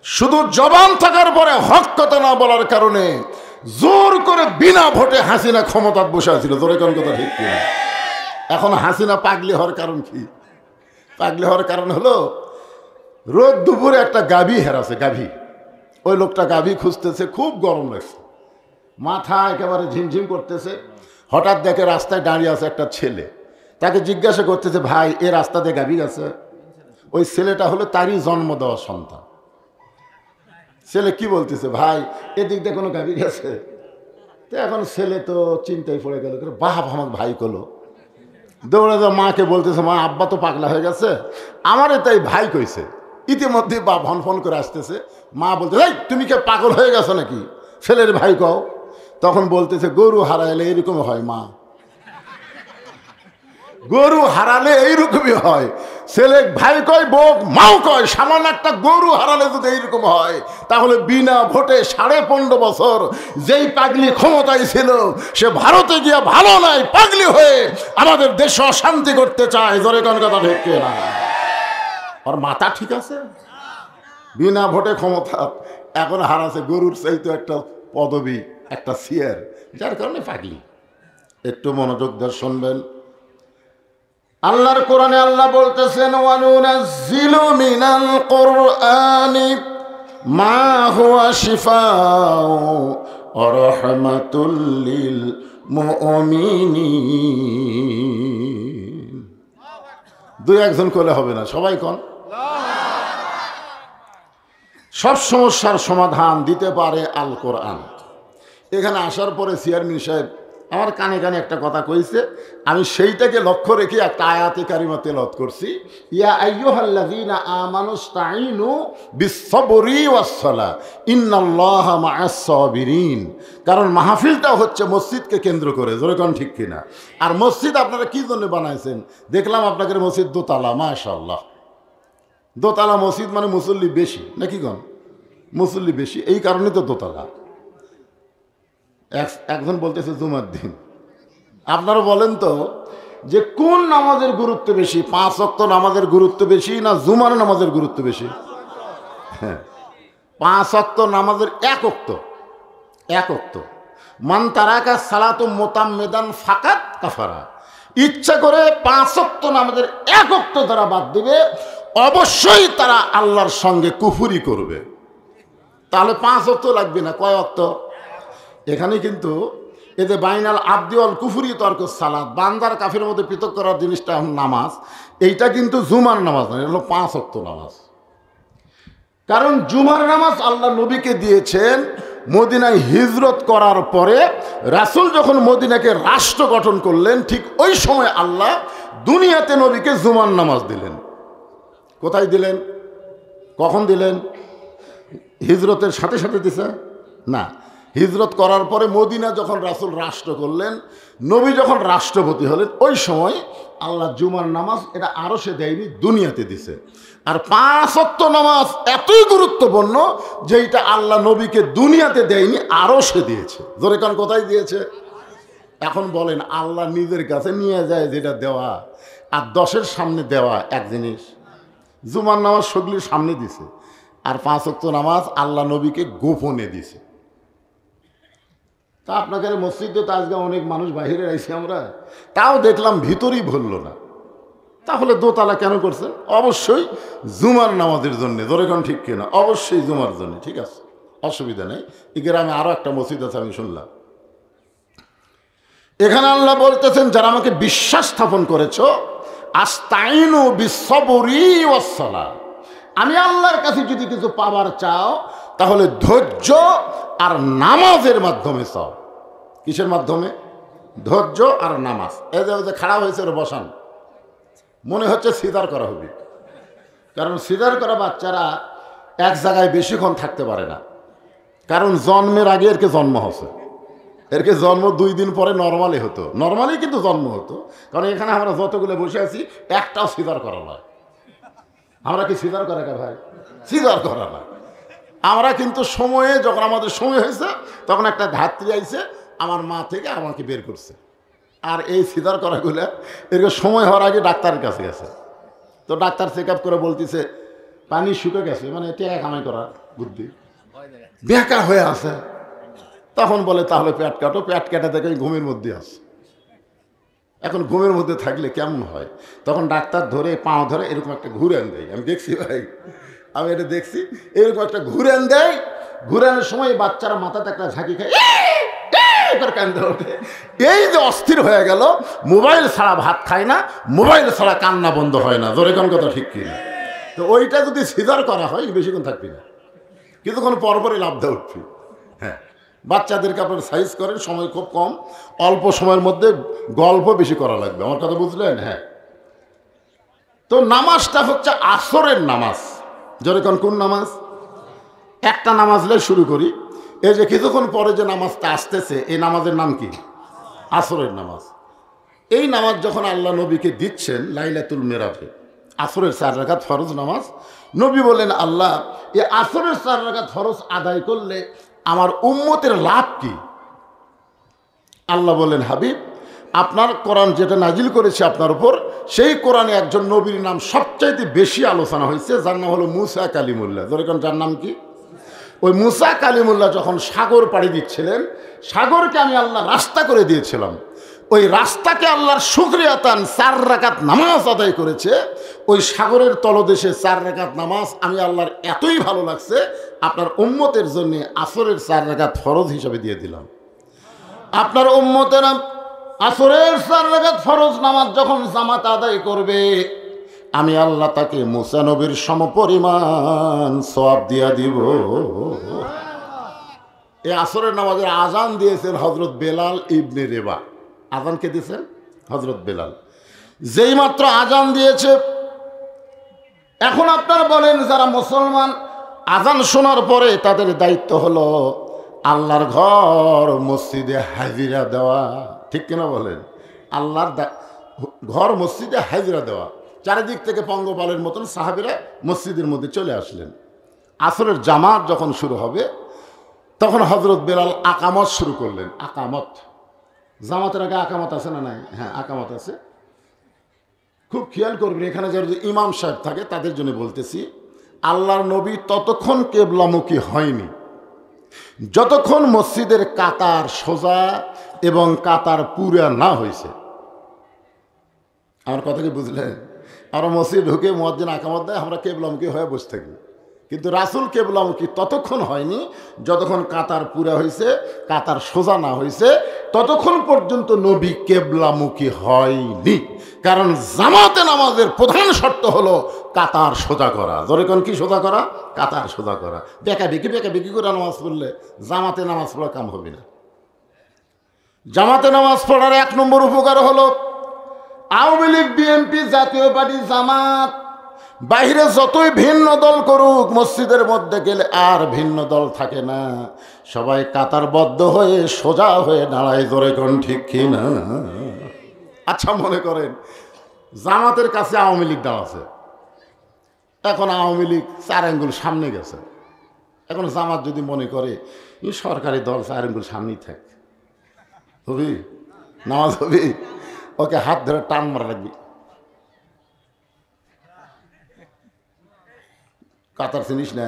শুধু জবান থাকার পরে হক কথা না বলার কারণে জোর করে বিনা ভোটে হাসিনা ক্ষমতা বসে আছিল। জোরে কোন কথা ঠিক কিনা? এখন হাসিনা পাগলি হওয়ার কারণ কি? পাগলি হওয়ার কারণ হলো রোদ দুপুরে একটা গাভী হেরাছে, গাভী। ওই লোকটা গাভী খুঁজতেছে, খুব গরম লাগছে, মাথা একেবারে ঝিমঝিম করতেছে। হঠাৎ দেখে রাস্তায় দাঁড়িয়ে আছে একটা ছেলে, তাকে জিজ্ঞাসা করতেছে, ভাই এ রাস্তা দিয়ে গাভী গেছে? ওই ছেলেটা হলো তারই জন্ম দেওয়া সন্তান। ছেলে কি বলতেছে, ভাই এদিক দিয়ে কোনো গাভী গেছে? তো এখন ছেলে তো চিন্তায় পড়ে গেল, বাহ আমার ভাই কলো, দৌড়ে যা মাকে বলতেছে, মা আব্বা তো পাগলা হয়ে গেছে, আমারে তাই ভাই কইছে। ইতিমধ্যে বাপ ফোন করে আসতেছে, মা বলতে, এই তুমি কে পাগল হয়ে গেছো নাকি, ছেলের ভাই কও। তখন বলতেছে, গরু হারাইলে এরকম হয় মা, গরু হারালে এইরকমই হয়। ছেলে ভাই কয়, বউ মাও কয়, সামান্য একটা গরু হারালে যদি এইরকম হয়, তাহলে বিনা ভোটে 15.5 বছর যেই পাগলি ক্ষমতায় ছিল, সে ভারতে গিয়া ভালো নাই, পাগলি হয়ে আমাদের দেশে অশান্তি করতে চায়। জোরে কোন কথা ঠিক না? আর মাথা ঠিক আছে? বিনা ভোটে ক্ষমতা এখন হারাছে, গরুর চাইতে একটা পদবি, একটা চেয়ার, যার কারণে পাগলি। একটু মনোযোগ দিয়ে শুনবেন। আল্লাহর কোরআনে আল্লাহ বলতেছেন, ওয়ানুনাজ্জিলু মিনাল কুরআনি মা হুয়া শিফাউ ওয়া রাহমাতুল লিল মুমিনিন। দুই একজন কইলে হবে না, সবাই কোন। সব সমস্যার সমাধান দিতে পারে আল কোরআন। এখানে আসার পরে চেয়ারম্যান সাহেব আমার কানে কানে একটা কথা কইছে, আমি সেইটাকে লক্ষ্য রেখে একটা আয়াতে কারিমা তেলাওয়াত করছি, ইয়া আইয়ুহাল্লাযীনা আমানুস্তাঈনু বিস-সাবরি ওয়াস-সালাহ ইন্নাল্লাহা মা'আস সাবিরিন। কারণ মাহফিলটা হচ্ছে মসজিদকে কেন্দ্র করে। জোরে কোন ঠিক কিনা? আর মসজিদ আপনারা কি জন্য বানাইছেন? দেখলাম আপনাদের মসজিদ দোতলা, মাশাআল্লাহ। দোতলা মসজিদ মানে মুসল্লি বেশি, নাকি কোন? মুসল্লি বেশি, এই কারণে তো দোতলা। একজন বলতেছে জুমার দিন। আপনারা বলেন তো যে কোন নামাজের গুরুত্ব বেশি, 5 ওয়াক্ত নামাজের গুরুত্ব বেশি না জুমার নামাজের গুরুত্ব বেশি? হ্যাঁ, 5 ওয়াক্ত নামাজের এক ওয়াক্ত। মান তারাকা সালাতু মুতাম্মিদান ফাকাত কাফারা। ইচ্ছা করে 5 ওয়াক্ত নামাজের এক ওয়াক্ত তারা বাদ দিবে, অবশ্যই তারা আল্লাহর সঙ্গে কুফরি করবে। তাহলে 5 ওয়াক্ত লাগবে না, কয় ওয়াক্ত? এখানে কিন্তু এতে বাইনাল আবদি ওয়াল কুফরি তর্ক সালাত, বান্দার কাফের মধ্যে পৃথক করার জিনিসটা নামাজ, এইটা কিন্তু জুমার নামাজ নয়, এটা হলো 5 ওয়াক্ত নামাজ। কারণ জুমার নামাজ আল্লাহ নবীকে দিয়েছেন মদিনায় হিজরত করার পরে। রাসূল যখন মদিনাকে রাষ্ট্র গঠন করলেন, ঠিক ওই সময় আল্লাহ দুনিয়াতে নবীকে জুমার নামাজ দিলেন। কোথায় দিলেন? কখন দিলেন? হিজরতের সাথে সাথে দিছে না, হিজরত করার পরে মদিনা যখন রাসূল রাষ্ট্র করলেন, নবী যখন রাষ্ট্রপতি হলেন, ওই সময় আল্লাহ জুমার নামাজ এটা আরশে দেয়নি, দুনিয়াতে দিছে। আর 5 ওয়াক্ত নামাজ এতই গুরুত্বপূর্ণ যে এটা আল্লাহ নবীকে দুনিয়াতে দেয়নি, আরশে দিয়েছে। জোরে কান কোথায় দিয়েছে? এখন বলেন, আল্লাহ নিজের কাছে নিয়ে যায় যেটা দেওয়া, আর 10-এর সামনে দেওয়া এক জিনিস। জুমার নামাজ সগলির সামনে দিছে, আর 5 ওয়াক্ত নামাজ আল্লাহ নবীকে গোপনে দিছে। তা আপনাদের মসজিদে তো আজকে অনেক মানুষ বাহিরে আইছি আমরা, তাও দেখলাম ভিতরেই ভরল না। তাহলে দোতলা কেন করছেন? অবশ্যই জুমার নামাজের জন্য। ধরে কোন ঠিক কিনা? অবশ্যই জুমার জন্য, ঠিক আছে, অসুবিধা নেই। এই গ্রামে আরো একটা মসজিদ আছে, আমি শুনলাম। এখানে আল্লাহ বলতেছেন, যারা আমাকে বিশ্বাস স্থাপন করেছো, আস্তাইনু বিস-সাবরি ওয়াস-সালাহ, আমি আল্লাহর কাছে যদি কিছু পাবার চাও তাহলে ধৈর্য আর নামাজের মাধ্যমে চাও। কিসের মাধ্যমে? ধৈর্য আর নামাজ। এই যে খাড়া হয়েছে ওরা বসান, মনে হচ্ছে সিজার করা হবে। কারণ সিজার করা বাচ্চারা এক জায়গায় বেশিক্ষণ থাকতে পারে না, কারণ জন্মের আগে এরকে জন্ম হচ্ছে। এরকে জন্ম 2 দিন পরে নর্মালি হতো, নর্মালি কিন্তু জন্ম হতো। কারণ এখানে আমরা যতগুলো বসে আছি একটাও সিজার করা নয়। আমরা কি সিজার করা কা ভাই? সিজার করা না। আমরা কিন্তু সময়ে, যখন আমাদের সময় হয়েছে তখন একটা ধাত্রী আইছে আমার মা থেকে আমাকে বের করছে। আর এই সিজার করাগুলো এরকম সময় হওয়ার আগে ডাক্তারের কাছে গেছে। তো ডাক্তার চেক আপ করে বলতেছে, পানি শুকে গেছে, মানে টেকা কামাই করার বুদ্ধি বেকা হয়ে আছে। তখন বলে তাহলে পেট কাটো, পেট কেটে দেখে ঘুমের মধ্যে আছে। এখন ঘুমের মধ্যে থাকলে কেমন হয়? তখন ডাক্তার ধরে পাও ধরে এরকম একটা ঘুরান দেয়। আমি দেখছি ভাই, আমি এটা দেখছি, এরকম একটা ঘুরান দেয়। ঘুরানোর সময় বাচ্চারা মাথাতে একটা ঝাঁকি খায়, কান্দে ওঠে। এই যে অস্থির হয়ে গেল, মোবাইল ছাড়া ভাত খায় না, মোবাইল ছাড়া কান্না বন্ধ হয় না। জোরে কোন কথা ঠিক কিনা? তো ওইটা যদি সিজার করা হয় বেশিক্ষণ থাকবি না, কিছুক্ষণ পরপরই লাভ দেওয়া উঠবি। হ্যাঁ, বাচ্চাদেরকে আপনার সাইজ করেন, সময় খুব কম, অল্প সময়ের মধ্যে গল্প বেশি করা লাগবে। আমার কথা বুঝলেন? হ্যাঁ। তো নামাজটা হচ্ছে আসরের নামাজ। যেরকম কোন নামাজ? একটা নামাজ লে শুরু করি। এই যে কিছুক্ষণ পরে যে নামাজটা আসতেছে, এই নামাজের নাম কি? আসরের নামাজ। এই নামাজ যখন আল্লাহ নবীকে দিচ্ছেন লাইলাতুল মেরাজে, আসরের 4 রাকাত ফরজ নামাজ, নবী বলেন, আল্লাহ এই আসরের 4 রাকাত ফরজ আদায় করলে আমার উম্মতের লাভ কি? আল্লাহ বলেন, হাবিব, আপনার কোরআন যেটা নাজিল করেছে আপনার উপর, সেই কোরআনে একজন নবীর নাম সবচাইতে বেশি আলোচনা হয়েছে, যার নাম হলো মুসা কালিমুল্লাহ। যেরকম যার নাম কি? ওই মুসা কালিমুল্লাহ যখন সাগর পাড়ি দিচ্ছিলেন, সাগরকে আমি আল্লাহ রাস্তা করে দিয়েছিলাম। ওই রাস্তাকে আল্লাহর শুকরিয়া তান 4 রাকাত নামাজ আদায় করেছে। ওই সাগরের তলদেশে 4 রাকাত নামাজ আমি আল্লাহর এতই ভালো লাগছে, আপনার উম্মতের জন্য আসরের 4 রাকাত ফরজ হিসাবে দিয়ে দিলাম। আপনার উম্মতেরা আসরের 4 রাকাত ফরজ নামাজ যখন জামাত আদায় করবে, আমি আল্লাহ তাকে মুসা নবীর সমপরিমাণ সওয়াব দিয়া দিব। এই আসরের নামাজের আজান দিয়েছেন হযরত বেলাল ইবনে রেবা। আজান কে দিয়েছেন? হযরত বেলাল। যেই মাত্র আজান দিয়েছে, এখন আপনারা বলেন যারা মুসলমান, আজান শোনার পরে তাদের দায়িত্ব হলো আল্লাহর ঘর মসজিদে হাজিরা দেওয়া। ঠিক কিনা বলেন? আল্লাহর ঘর মসজিদে হাজিরা দেওয়া। চারিদিক থেকে পঙ্গপালের মতন সাহাবীরা মসজিদের মধ্যে চলে আসলেন। আসরের জামাত যখন শুরু হবে, তখন হযরত বেলাল আকামত শুরু করলেন। আকামত, জামাতের আগে আকামত আছে না নাই? হ্যাঁ, আকামত আছে। খুব খেয়াল করবেন, এখানে যারা ইমাম সাহেব থাকে তাদের জন্য বলতেছি, আল্লাহর নবী ততক্ষণ কেবলামুখী হয়নি যতক্ষণ মসজিদের কাতার সোজা এবং কাতার পুরা না হয়েছে। আমার কথা কি বুঝলেন? আমরা মসজিদ ঢুকে মুয়াজ্জিন আকামত দেয়, আমরা কেবলামুখী হয়ে বসে থাকি। কিন্তু রাসূল কেবলামুখী ততক্ষণ হয়নি যতক্ষণ কাতার পুরা হয়েছে, কাতার সোজা না হয়েছে, ততক্ষণ পর্যন্ত নবী কেবলামুখী হয়নি। কারণ জামাতে নামাজের প্রধান শর্ত হলো কাতার সোজা করা। যেরকম কি সোজা করা? কাতার সোজা করা। বেকা বেকি করে নামাজ পড়লে জামাতে নামাজ পড়া কাম হবে না। জামাতে নামাজ পড়ার 1 নম্বর উপকার হলো, আওয়ামী লীগ, বিএনপি, জাতীয় পার্টি, জামাত বাইরে যতই ভিন্ন দল করুক, মসজিদের মধ্যে গেলে আর ভিন্ন দল থাকে না। সবাই কাতারবদ্ধ হয়ে সোজা হয়ে দাঁড়ায়। জোরে কোন ঠিক কি না? আচ্ছা, মনে করেন জামাতের কাছে আওয়ামী লীগ দাঁড়াচ্ছে, এখন আওয়ামী লীগ 4 আঙ্গুল সামনে গেছে। এখন জামাত যদি মনে করে এই সরকারি দল 4 আঙ্গুল সামনেই থাকে, হবি নামাজ হবি, ওকে হাত ধরে টান মারা লাগবি। কাতার চিনিস না?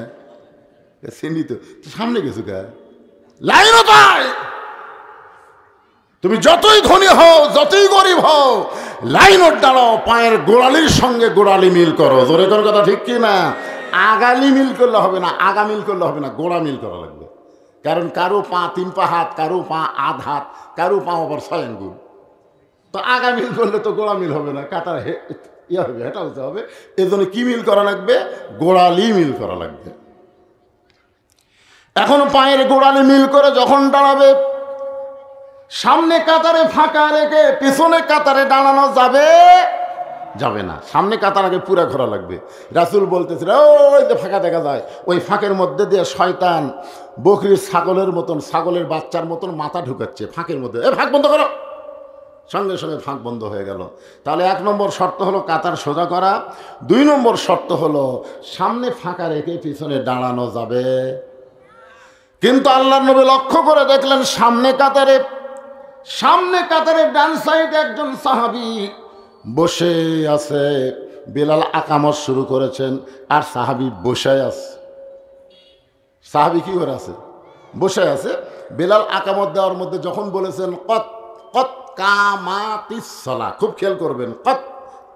চিনি তো, সামনে গেছো কে? লাইনও তাই। তুমি যতই ধনী হও, যতই গরিব হও, লাইনও দাঁড়াও, পায়ের গোড়ালির সঙ্গে গোড়ালি মিল করো। জোরে কোন কথা ঠিক কি না? আগালি মিল করলে হবে না, আগা মিল করলে হবে না, গোড়া মিল করা লাগবে। কারণ কারো পা 3 পা হাত, কারো পা আধ হাত, কারো পা আবার 6 আঙ্গুল। তো আগা মিল করলে তো গোড়া মিল হবে না, কাতার ইয়ে হবে, হেঁটা হতে হবে। এই জন্য কি মিল করা লাগবে? গোড়ালি মিল করা লাগবে। এখন পায়ের গোড়ালি মিল করে যখন দাঁড়াবে, সামনে কাতারে ফাঁকা রেখে পিছনে কাতারে দাঁড়ানো যাবে যাবে না। সামনে কাতার আগে পুরা ঘোরা লাগবে। রাসূল বলতেছিল, ওই যে ফাঁকা দেখা যায়, ওই ফাঁকের মধ্যে দিয়ে শয়তান বকরির ছাগলের মতন, ছাগলের বাচ্চার মতন মাথা ঢুকাচ্ছে ফাঁকের মধ্যে। ফাঁক বন্ধ করো, সঙ্গে সঙ্গে ফাঁক বন্ধ হয়ে গেল। তাহলে 1 নম্বর শর্ত হলো কাতার সোজা করা। 2 নম্বর শর্ত হলো সামনে ফাঁকা রেখে পিছনে দাঁড়ানো যাবে। কিন্তু আল্লাহর নবী লক্ষ্য করে দেখলেন, সামনে কাতারে ডান সাইডে একজন সাহাবী বসে আছে, বেলাল আকামত শুরু করেছেন, আর সাহাবি বসে আছে। সাহাবি কি করে আছে? বসে আছে। বেলাল আকামত দেওয়ার মধ্যে যখন বলেছেন কত কত কামাতিস সালাহ, খুব খেয়াল করবেন, কত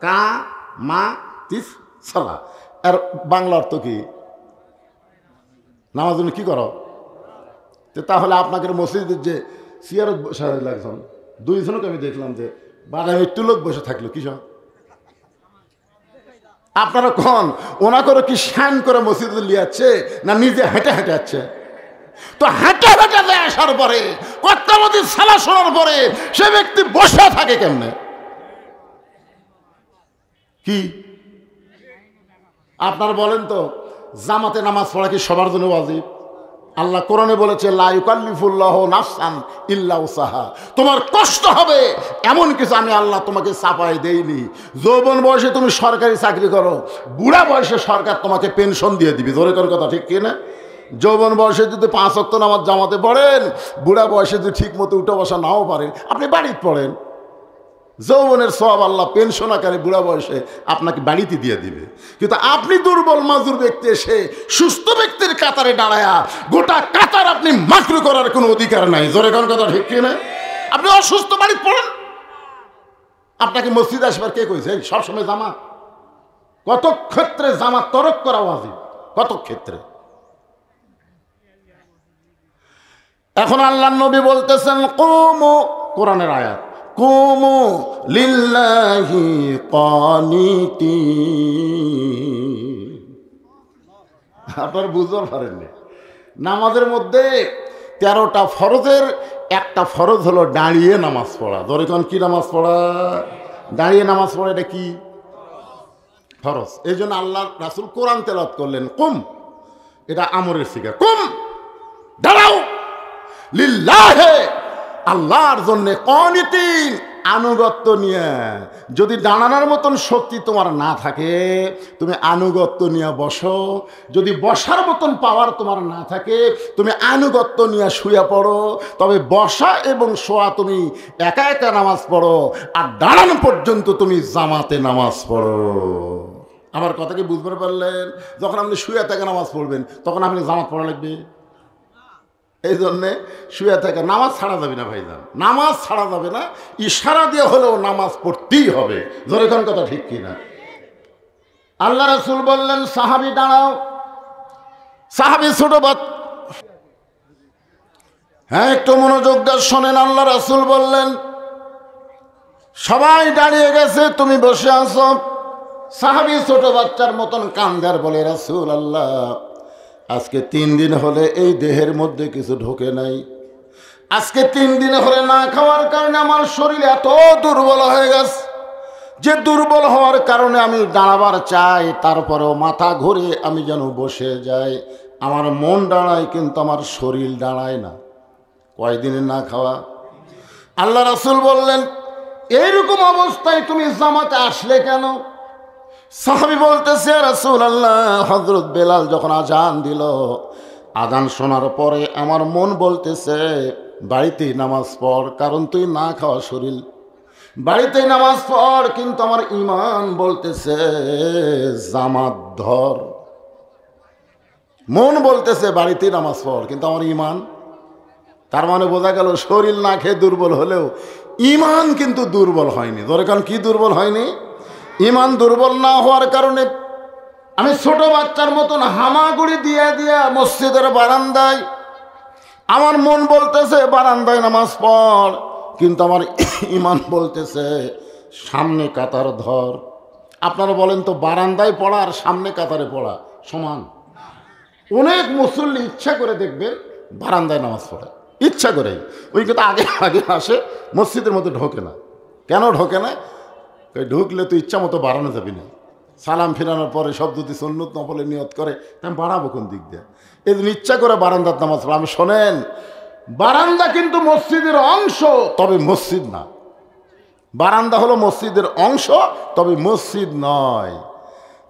কামাতিস সালাহ, আর বাংলা অর্থ কি? নামাজ জন্য কি করো? তাহলে আপনাকে মসজিদের যে চেয়ারত বসে লাগছেন, দুইজনকে আমি দেখলাম যে বাদামে একটু লোক বসে থাকলো কি সব? আপনারা কন ওনা করে কি শান করে মসজিদে লিয়াচ্ছে না নিজে হেঁটে হেঁটে যাচ্ছে? তো হেঁটে হেঁটে আসার পরে কত্তামতির সালাহ শোনার পরে সে ব্যক্তি বসে থাকে কেমনে? কি আপনারা বলেন তো, জামাতে নামাজ পড়া কি সবার জন্য ওয়াজিব? আল্লাহ কোরআনে বলেছে লা ইউকাল্লিফুল্লাহু নাফসান ইল্লা উসাহা, তোমার কষ্ট হবে এমন কিছু আমি আল্লাহ তোমাকে চাপাই দেইনি। যৌবন বয়সে তুমি সরকারি চাকরি করো, বুড়া বয়সে সরকার তোমাকে পেনশন দিয়ে দিবে। জোরে কোন কথা ঠিক কি না? যৌবন বয়সে যদি 5 ওয়াক্ত নামাজ জামাতে পড়েন, বুড়া বয়সে যদি ঠিক মতো উঠে বসা নাও পারেন, আপনি বাড়িতে পড়েন, যৌবনের সওয়াব আল্লাহ পেনশন আকারে বুড়া বয়সে আপনাকে বাড়িতে দিয়ে দিবে। কিন্তু আপনি দুর্বল মাজুর ব্যক্তি এসে সুস্থ ব্যক্তির কাতারে দাঁড়ায়া গোটা কাতার আপনি মাকরু করার কোনো অধিকার নাই। জোরে কোন কথা ঠিক কি না? আপনি অসুস্থ বাড়িতে পড়েন, আপনাকে মসজিদে আসবার কে কইছে? সবসময় জামাত? কত ক্ষেত্রে জামাত তরক করা ওয়াজিব, কত ক্ষেত্রে। এখন আল্লাহর নবী বলতেছেন কুমু, কোরআনের আয়াত, কুমু লিল্লাহি কানিতিন। আপনারা বুঝতে পারেননি, নামাজের মধ্যে 13টা ফরজের একটা ফরজ হলো দাঁড়িয়ে নামাজ পড়া। ধরে কোন কি নামাজ পড়া? দাঁড়িয়ে নামাজ পড়া, এটা কি ফরজ। এই জন্য আল্লাহ রাসূল কোরআন তেলাওয়াত করলেন, কুম, এটা আমরের সিগা, কুম, দাঁড়াও, লিল্লাহে, আল্লাহর জন্য, কানিতিন, আনুগত্য নিয়ে। যদি দাঁড়ানোর মতন শক্তি তোমার না থাকে তুমি আনুগত্য নিয়ে বসো, যদি বসার মতন পাওয়ার তোমার না থাকে তুমি আনুগত্য নিয়ে শুয়ে পড়ো। তবে বসা এবং শোয়া তুমি একা একা নামাজ পড়ো, আর দাঁড়ানো পর্যন্ত তুমি জামাতে নামাজ পড়ো। আমার কথা কি বুঝতে পারলেন? যখন আপনি শুয়ে থেকে নামাজ পড়বেন তখন আপনি জামাত পড়া লাগবে। এই জন্যে শুয়ে থেকে নামাজ ছাড়া যাবে না ভাইজান, নামাজ ছাড়া যাবে না, ইশারা দিয়ে হলেও নামাজ পড়তেই হবে। ধরে কোন কথা ঠিক কিনা? আল্লাহ রাসূল বললেন সাহাবী দাঁড়াও, সাহাবী ছোট হ্যাঁ একটু মনোযোগ দিয়ে শোনেন। আল্লাহ রাসূল বললেন সবাই দাঁড়িয়ে গেছে, তুমি বসে আছো। সাহাবী ছোট বাচ্চার মতন কান্দার বলে রাসূল আল্লাহ, আজকে 3 দিন হলে এই দেহের মধ্যে কিছু ঢোকে নাই, আজকে 3 দিন হলে না খাওয়ার কারণে আমার শরীর এত দুর্বল হয়ে গেছে যে দুর্বল হওয়ার কারণে আমি দাঁড়াবার চাই, তারপরেও মাথা ঘুরে আমি যেন বসে যাই। আমার মন দাঁড়ায় কিন্তু আমার শরীর দাঁড়ায় না। কয়দিনে না খাওয়া। আল্লাহ রাসূল বললেন এইরকম অবস্থায় তুমি জামাতে আসলে কেন? সাহাবী বলতেছে রাসূলুল্লাহ, হযরত বেলাল যখন আজান দিল, আজান শোনার পরে আমার মন বলতেছে বাড়িতেই নামাজ পড়, কারণ তুই না খাওয়া শরীর, বাড়িতেই নামাজ পড়। কিন্তু আমার ঈমান বলতেছে জামাত ধর। মন বলতেছে বাড়িতেই নামাজ পড়, কিন্তু আমার ঈমান, তার মানে বোঝা গেল শরীর না খেয়ে দুর্বল হলেও ঈমান কিন্তু দুর্বল হয়নি। ধরে কারণ কি দুর্বল হয়নি? ঈমান দুর্বল না হওয়ার কারণে আমি ছোট বাচ্চার মতন হামাগুড়ি দিয়ে দিয়া মসজিদের বারান্দায়, আমার মন বলতেছে বারান্দায় নামাজ পড়, কিন্তু আমার ঈমান বলতেছে সামনে কাতার ধর। আপনারা বলেন তো বারান্দায় পড়া আর সামনে কাতারে পড়া সমান? অনেক মুসল্লি ইচ্ছা করে দেখবেন বারান্দায় নামাজ পড়ে, ইচ্ছা করে, ওই কিন্তু আগে আগে আসে, মসজিদের মধ্যে ঢোকে না। কেন ঢোকে না? ঢুকলে তো ইচ্ছা মতো বাড়ানো যাবি না, সালাম ফিরানোর পরে সব যদি সুন্নত নফলে নিয়ত করে তা আমি বাড়াবো কোন দিক দিয়ে? এই জন্য ইচ্ছা করে বারান্দার নামাজ পড়ে। আমি শোনেন, বারান্দা কিন্তু মসজিদের অংশ, তবে মসজিদ না। বারান্দা হলো মসজিদের অংশ, তবে মসজিদ নয়।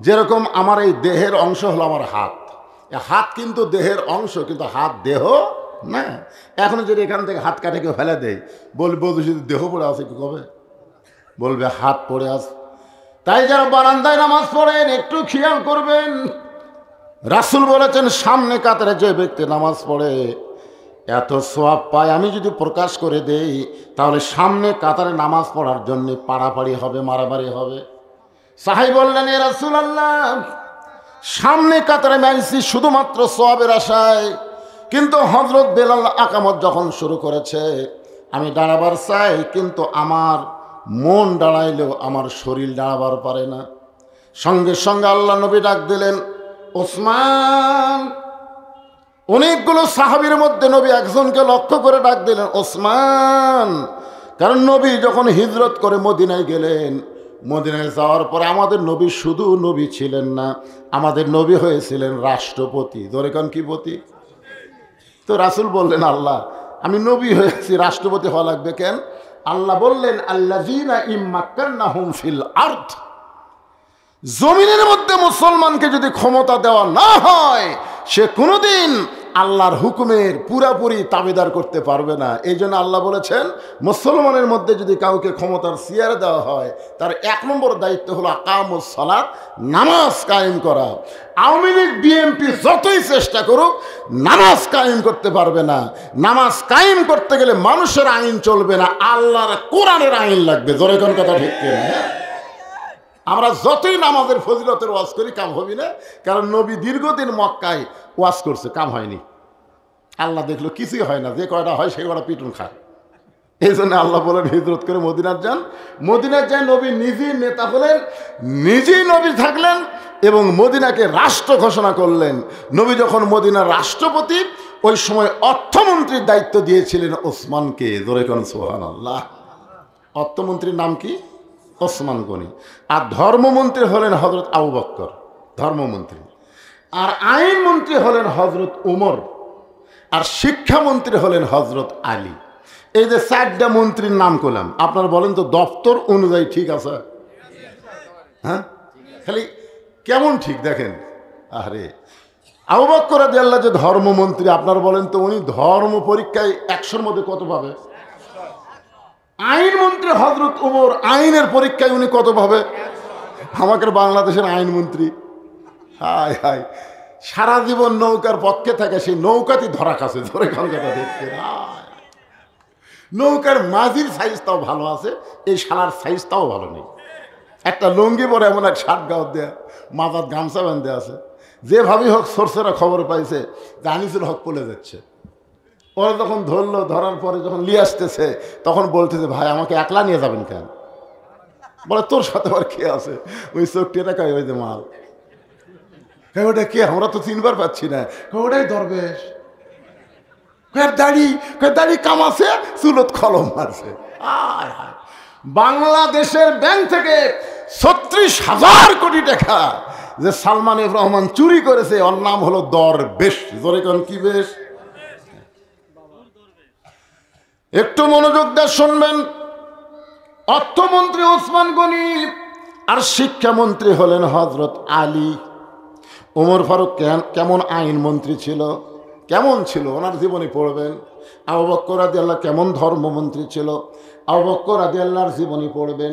যেরকম আমার এই দেহের অংশ হলো আমার হাত, হাত কিন্তু দেহের অংশ, কিন্তু হাত দেহ না। এখন যদি এখান থেকে হাত কাটে কেউ ফেলে দেয়, বলবে যদি দেহ পড়ে আছে কি কবে? বলবে হাত পড়ে আস। তাই যারা বারান্দায় নামাজ পড়েন একটু খেয়াল করবেন, রাসূল বলেছেন সামনে কাতারে যে ব্যক্তি নামাজ পড়ে এত সওয়াব পায়, আমি যদি প্রকাশ করে দেই তাহলে সামনে কাতারে নামাজ পড়ার জন্য পাড়াপাড়ি হবে, মারামারি হবে। সাহাবী বললেন, এ রাসূলুল্লাহ, সামনে কাতারে আইছি শুধুমাত্র সওয়াবের আশায়, কিন্তু হযরত বেলাল আকামত যখন শুরু করেছে আমি দাঁড়াবার চাই, কিন্তু আমার মন দাঁড়াইলেও আমার শরীর দাঁড়াবার পারে না। সঙ্গে সঙ্গে আল্লাহ নবী ডাক দিলেন, ওসমান। অনেকগুলো সাহাবীর মধ্যে নবী একজনকে লক্ষ্য করে ডাক দিলেন, ওসমান। কারণ নবী যখন হিজরত করে মদিনায় গেলেন, মদিনায় যাওয়ার পরে আমাদের নবী শুধু নবী ছিলেন না, আমাদের নবী হয়েছিলেন রাষ্ট্রপতি। ধরে কোন কি পতি? তো রাসূল বললেন, আল্লাহ, আমি নবী হয়েছি, রাষ্ট্রপতি হওয়া লাগবে কেন? আল্লাহ বললেন, আল্লাযীনা ইম্মাক্কান্নাহুম ফিল আরদ, জমিনের মধ্যে মুসলমানকে যদি ক্ষমতা দেওয়া না হয় সে কোনোদিন আল্লাহর হুকুমের পুরাপুরি তাবেদার করতে পারবে না। এই জন্য আল্লাহ বলেছেন, মুসলমানের মধ্যে যদি কাউকে ক্ষমতার চেয়ারে দেওয়া হয় তার 1 নম্বর দায়িত্ব হলো আকামুস সালাত, নামাজ কায়েম করা। আওয়ামী লীগ বিএনপি যতই চেষ্টা করুক নামাজ কায়েম করতে পারবে না। নামাজ কায়েম করতে গেলে মানুষের আইন চলবে না, আল্লাহর কোরআনের আইন লাগবে। জোরে কোন কথা ঠিক কিনা? আমরা যতই নামাজের ফজিলতের ওয়াজ করি কাম হবি না, কারণ নবী দীর্ঘদিন মক্কায় ওয়াজ করছে, কাম হয়নি। আল্লাহ দেখলো কিছুই হয় না, যে কয়টা হয় সে কয়টা পিটুন খায়। এই জন্য আল্লাহ বলেন হিজরত করে মদিনার যান। মদিনার যাই নবী নিজেই নেতা হলেন, নিজেই নবী থাকলেন এবং মদিনাকে রাষ্ট্র ঘোষণা করলেন। নবী যখন মদিনার রাষ্ট্রপতি, ওই সময় অর্থমন্ত্রীর দায়িত্ব দিয়েছিলেন ওসমানকে। জোরে কোন সুবহানাল্লাহ। অর্থমন্ত্রীর নাম কি? ওসমান গনি। আর ধর্মমন্ত্রী হলেন হযরত আবু বকর, ধর্মমন্ত্রী। আর আইনমন্ত্রী হলেন হযরত উমর। আর শিক্ষামন্ত্রী হলেন হযরত আলী। এই যে 4টা মন্ত্রীর নাম করলাম, আপনারা বলেন তো দপ্তর অনুযায়ী ঠিক আছে? হ্যাঁ, খালি কেমন ঠিক দেখেন। আরে আবু বকর রাদিয়াল্লাহু যে ধর্মমন্ত্রী, আপনারা বলেন তো উনি ধর্ম পরীক্ষায় 100-র মধ্যে কত পাবে? আইনমন্ত্রী হযরত উমর, আইনের পরীক্ষায় উনি কত পাবে? আমাদের বাংলাদেশের আইনমন্ত্রী, হায় হায়, সারা জীবন নৌকার পক্ষে থাকে, সেই নৌকাতেই ধরা খাচ্ছে। ধরে কথা দেখতে, নৌকার মাঝির সাইজটাও ভালো আছে, এই শালার সাইজটাও ভালো নেই। একটা লুঙ্গি পরে এমন এক শার্ট গাও দেয়া, মাথার গামছা বাঁধে আছে। যেভাবেই হোক সোর্সেরা খবর পাইছে যে আনিসুল হক পলে যাচ্ছে। ওরা যখন ধরলো, ধরার পরে যখন নিয়ে আসতেছে তখন বলতেছে, ভাই আমাকে একলা নিয়ে যাবেন কেন? বলে, তোর সাথে আবার কে আছে? ওই চোখটিটা কয়, ওই যে মাল। ওটা কে? আমরা তো 3বার পাচ্ছি না। ওটাই দরবেশ। দাড়ি কামাছে, চুলত কলম মারছে। বাংলাদেশের ব্যাংক থেকে 36,000 কোটি টাকা যে সালমান এফ রহমান চুরি করেছে, ওর নাম হলো দরবেশ। জোরে কোন কি বেশ? একটু মনোযোগ দিয়ে শুনবেন। অর্থমন্ত্রী ওসমান গনি আর শিক্ষামন্ত্রী হলেন হযরত আলী। ওমর ফারুক কেমন আইনমন্ত্রী ছিল, কেমন ছিল ওনার জীবনী পড়বেন। আবু বকর রাদিয়াল্লাহু কেমন ধর্মমন্ত্রী ছিল, আবু বকর রাদিয়াল্লাহর জীবনী পড়বেন।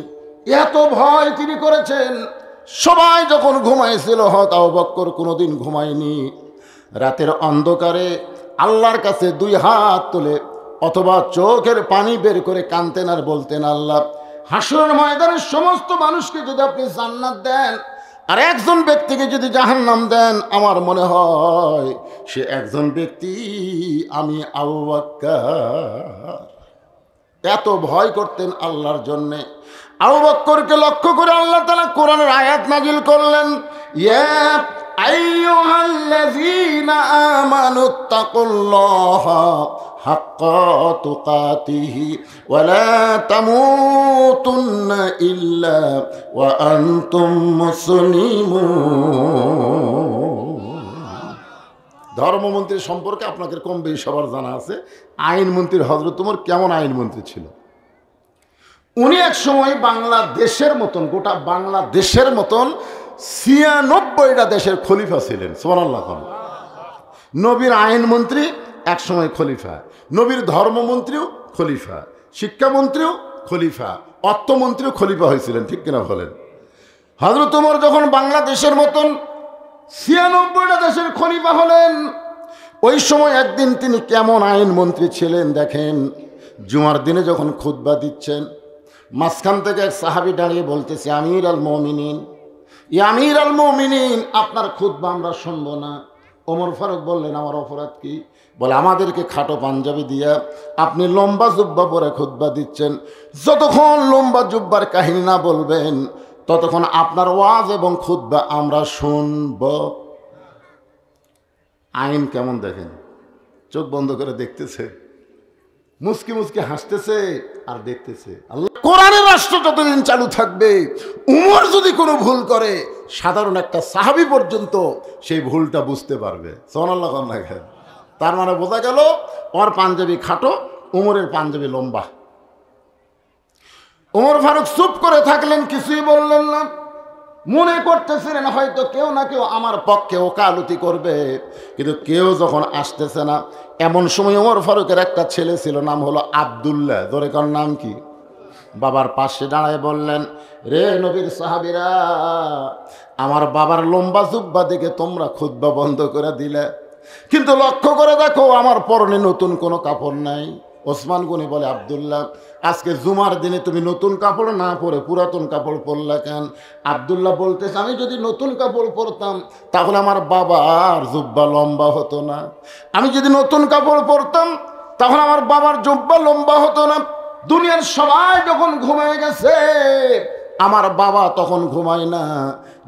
এত ভয় তিনি করেছেন, সবাই যখন ঘুমাইছিল হয়তো আবু বকর কোনোদিন ঘুমায়নি। রাতের অন্ধকারে আল্লাহর কাছে 2 হাত তুলে অথবা চোখের পানি বের করে কাঁদতেন আর বলতেন, আল্লাহ, হাসরের ময়দানের সমস্ত মানুষকে যদি আপনি জান্নাত দেন আর একজন ব্যক্তিকে যদি জাহান্নাম দেন, আমার মনে হয় সে একজন ব্যক্তি আমি আবু বকর। এত ভয় করতেন আল্লাহর জন্যে। আবু বকরকে লক্ষ্য করে আল্লাহ তাআলা কোরআনের আয়াত নাজিল করলেন, ইয়া আইয়ুহাল্লাযীনা আমানুত্তাকুল্লাহা হাক্কা তুকাতিহি ওয়া লা তামুতুন্না ইল্লা ওয়া আনতুম মুসলিমুন। ধর্মমন্ত্রী সম্পর্কে আপনাদের কম বেশি সবার জানা আছে। আইনমন্ত্রীর হযরত উমর কেমন আইনমন্ত্রী ছিল? উনি এক সময় বাংলাদেশের মতন, গোটা বাংলাদেশের মতন 96টা দেশের খলিফা ছিলেন। সুবহানাল্লাহ। নবীর আইনমন্ত্রী এক সময় খলিফা, নবীর ধর্মমন্ত্রীও খলিফা, শিক্ষামন্ত্রীও খলিফা, অর্থমন্ত্রীও খলিফা হয়েছিলেন, ঠিক কিনা বলেন? হযরত ওমর যখন বাংলাদেশের মতন ৯৬টা দেশের খলিফা হলেন, ওই সময় একদিন তিনি কেমন আইন মন্ত্রী ছিলেন দেখেন। জুমার দিনে যখন খুতবা দিচ্ছেন, মাঝখান থেকে এক সাহাবী দাঁড়িয়ে বলতেছে, আমির আল মুমিনিন, ইয়া আমির আল মুমিনিন, আপনার খুতবা আমরা শুনবো না। ওমর ফারুক বললেন, আমার অপরাধ কি? বলে, আমাদেরকে খাটো পাঞ্জাবি দিয়া আপনি লম্বা জুব্বা পরে খুতবা দিচ্ছেন, যতক্ষণ লম্বা জুব্বার কাহিনী না বলবেন ততক্ষণ আপনার ওয়াজ এবং খুতবা আমরা শুনব। আইন কেমন দেখেন, চোখ বন্ধ করে দেখতেছে, মুস্কি মুস্কি হাসতেছে আর দেখতেছে। আল্লাহ, কোরআনের রাষ্ট্র যতদিন চালু থাকবে, উমর যদি কোনো ভুল করে সাধারণ একটা সাহাবী পর্যন্ত সেই ভুলটা বুঝতে পারবে। সুবহানাল্লাহ। তার মানে বোঝা গেল ওর পাঞ্জাবি খাটো, উমরের পাঞ্জাবি লম্বা। ওমর ফারুক চুপ করে থাকলেন, কিছুই বললেন না। মনে করতেছিলেন হয়তো কেউ না কেউ আমার পক্ষে ওকালতি করবে, কিন্তু কেউ যখন আসতেছে না, এমন সময় ওমর ফারুকের একটা ছেলে ছিল, নাম হলো আব্দুল্লাহ। ধরে কার নাম কি? বাবার পাশে দাঁড়ায় বললেন, রে নবীর সাহাবীরা, আমার বাবার লম্বা জুব্বা দেখে তোমরা খুতবা বন্ধ করে দিলে, কিন্তু লক্ষ্য করে দেখো আমার পরনে নতুন কোনো কাপড় নাই। ওসমান গনি বলে, আব্দুল্লাহ, আজকে জুমার দিনে তুমি নতুন কাপড় না পরে পুরাতন কাপড় পরলা কেন? আব্দুল্লাহ বলতেছে, আমি যদি নতুন কাপড় পরতাম তাহলে আমার বাবার জুব্বা লম্বা হতো না। আমি যদি নতুন কাপড় পরতাম তাহলে আমার বাবার জুব্বা লম্বা হতো না। দুনিয়ার সবাই যখন ঘুমায় গেছে, আমার বাবা তখন ঘুমায় না।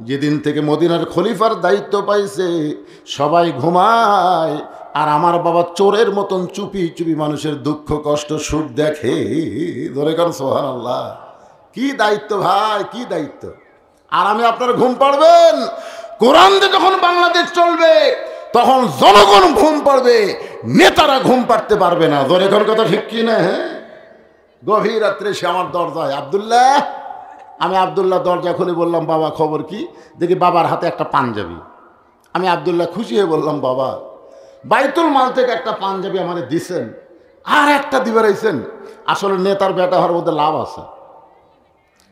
যেদিন থেকে মদিনার খলিফার দায়িত্ব পাইছে, সবাই ঘুমায়, আর আমার বাবা চোরের মতন চুপি চুপি মানুষের দুঃখ কষ্ট সুখ দেখে। ধরে কারণ সুবহানাল্লাহ, কি দায়িত্ব ভাই, কি দায়িত্ব। আর আমি আপনার ঘুম পাড়বেন। কোরআন দিয়ে যখন বাংলাদেশ চলবে তখন জনগণ ঘুম পাড়বে, নেতারা ঘুম পাড়তে পারবে না। ধরে কারণ কথা ঠিক কি না? হ্যাঁ, গভীর রাত্রে সে আমার দরজায়, আব্দুল্লাহ। আমি আব্দুল্লাহ দরজা খুলে বললাম, বাবা খবর কি? দেখি বাবার হাতে একটা পাঞ্জাবি। আমি আব্দুল্লাহ খুশি হয়ে বললাম, বাবা বাইতুল মাল থেকে একটা পাঞ্জাবি আমাদের দিছেন, আর একটা দিবার আইছেন। আসলে নেতার বেটা হওয়ার মধ্যে লাভ আছে,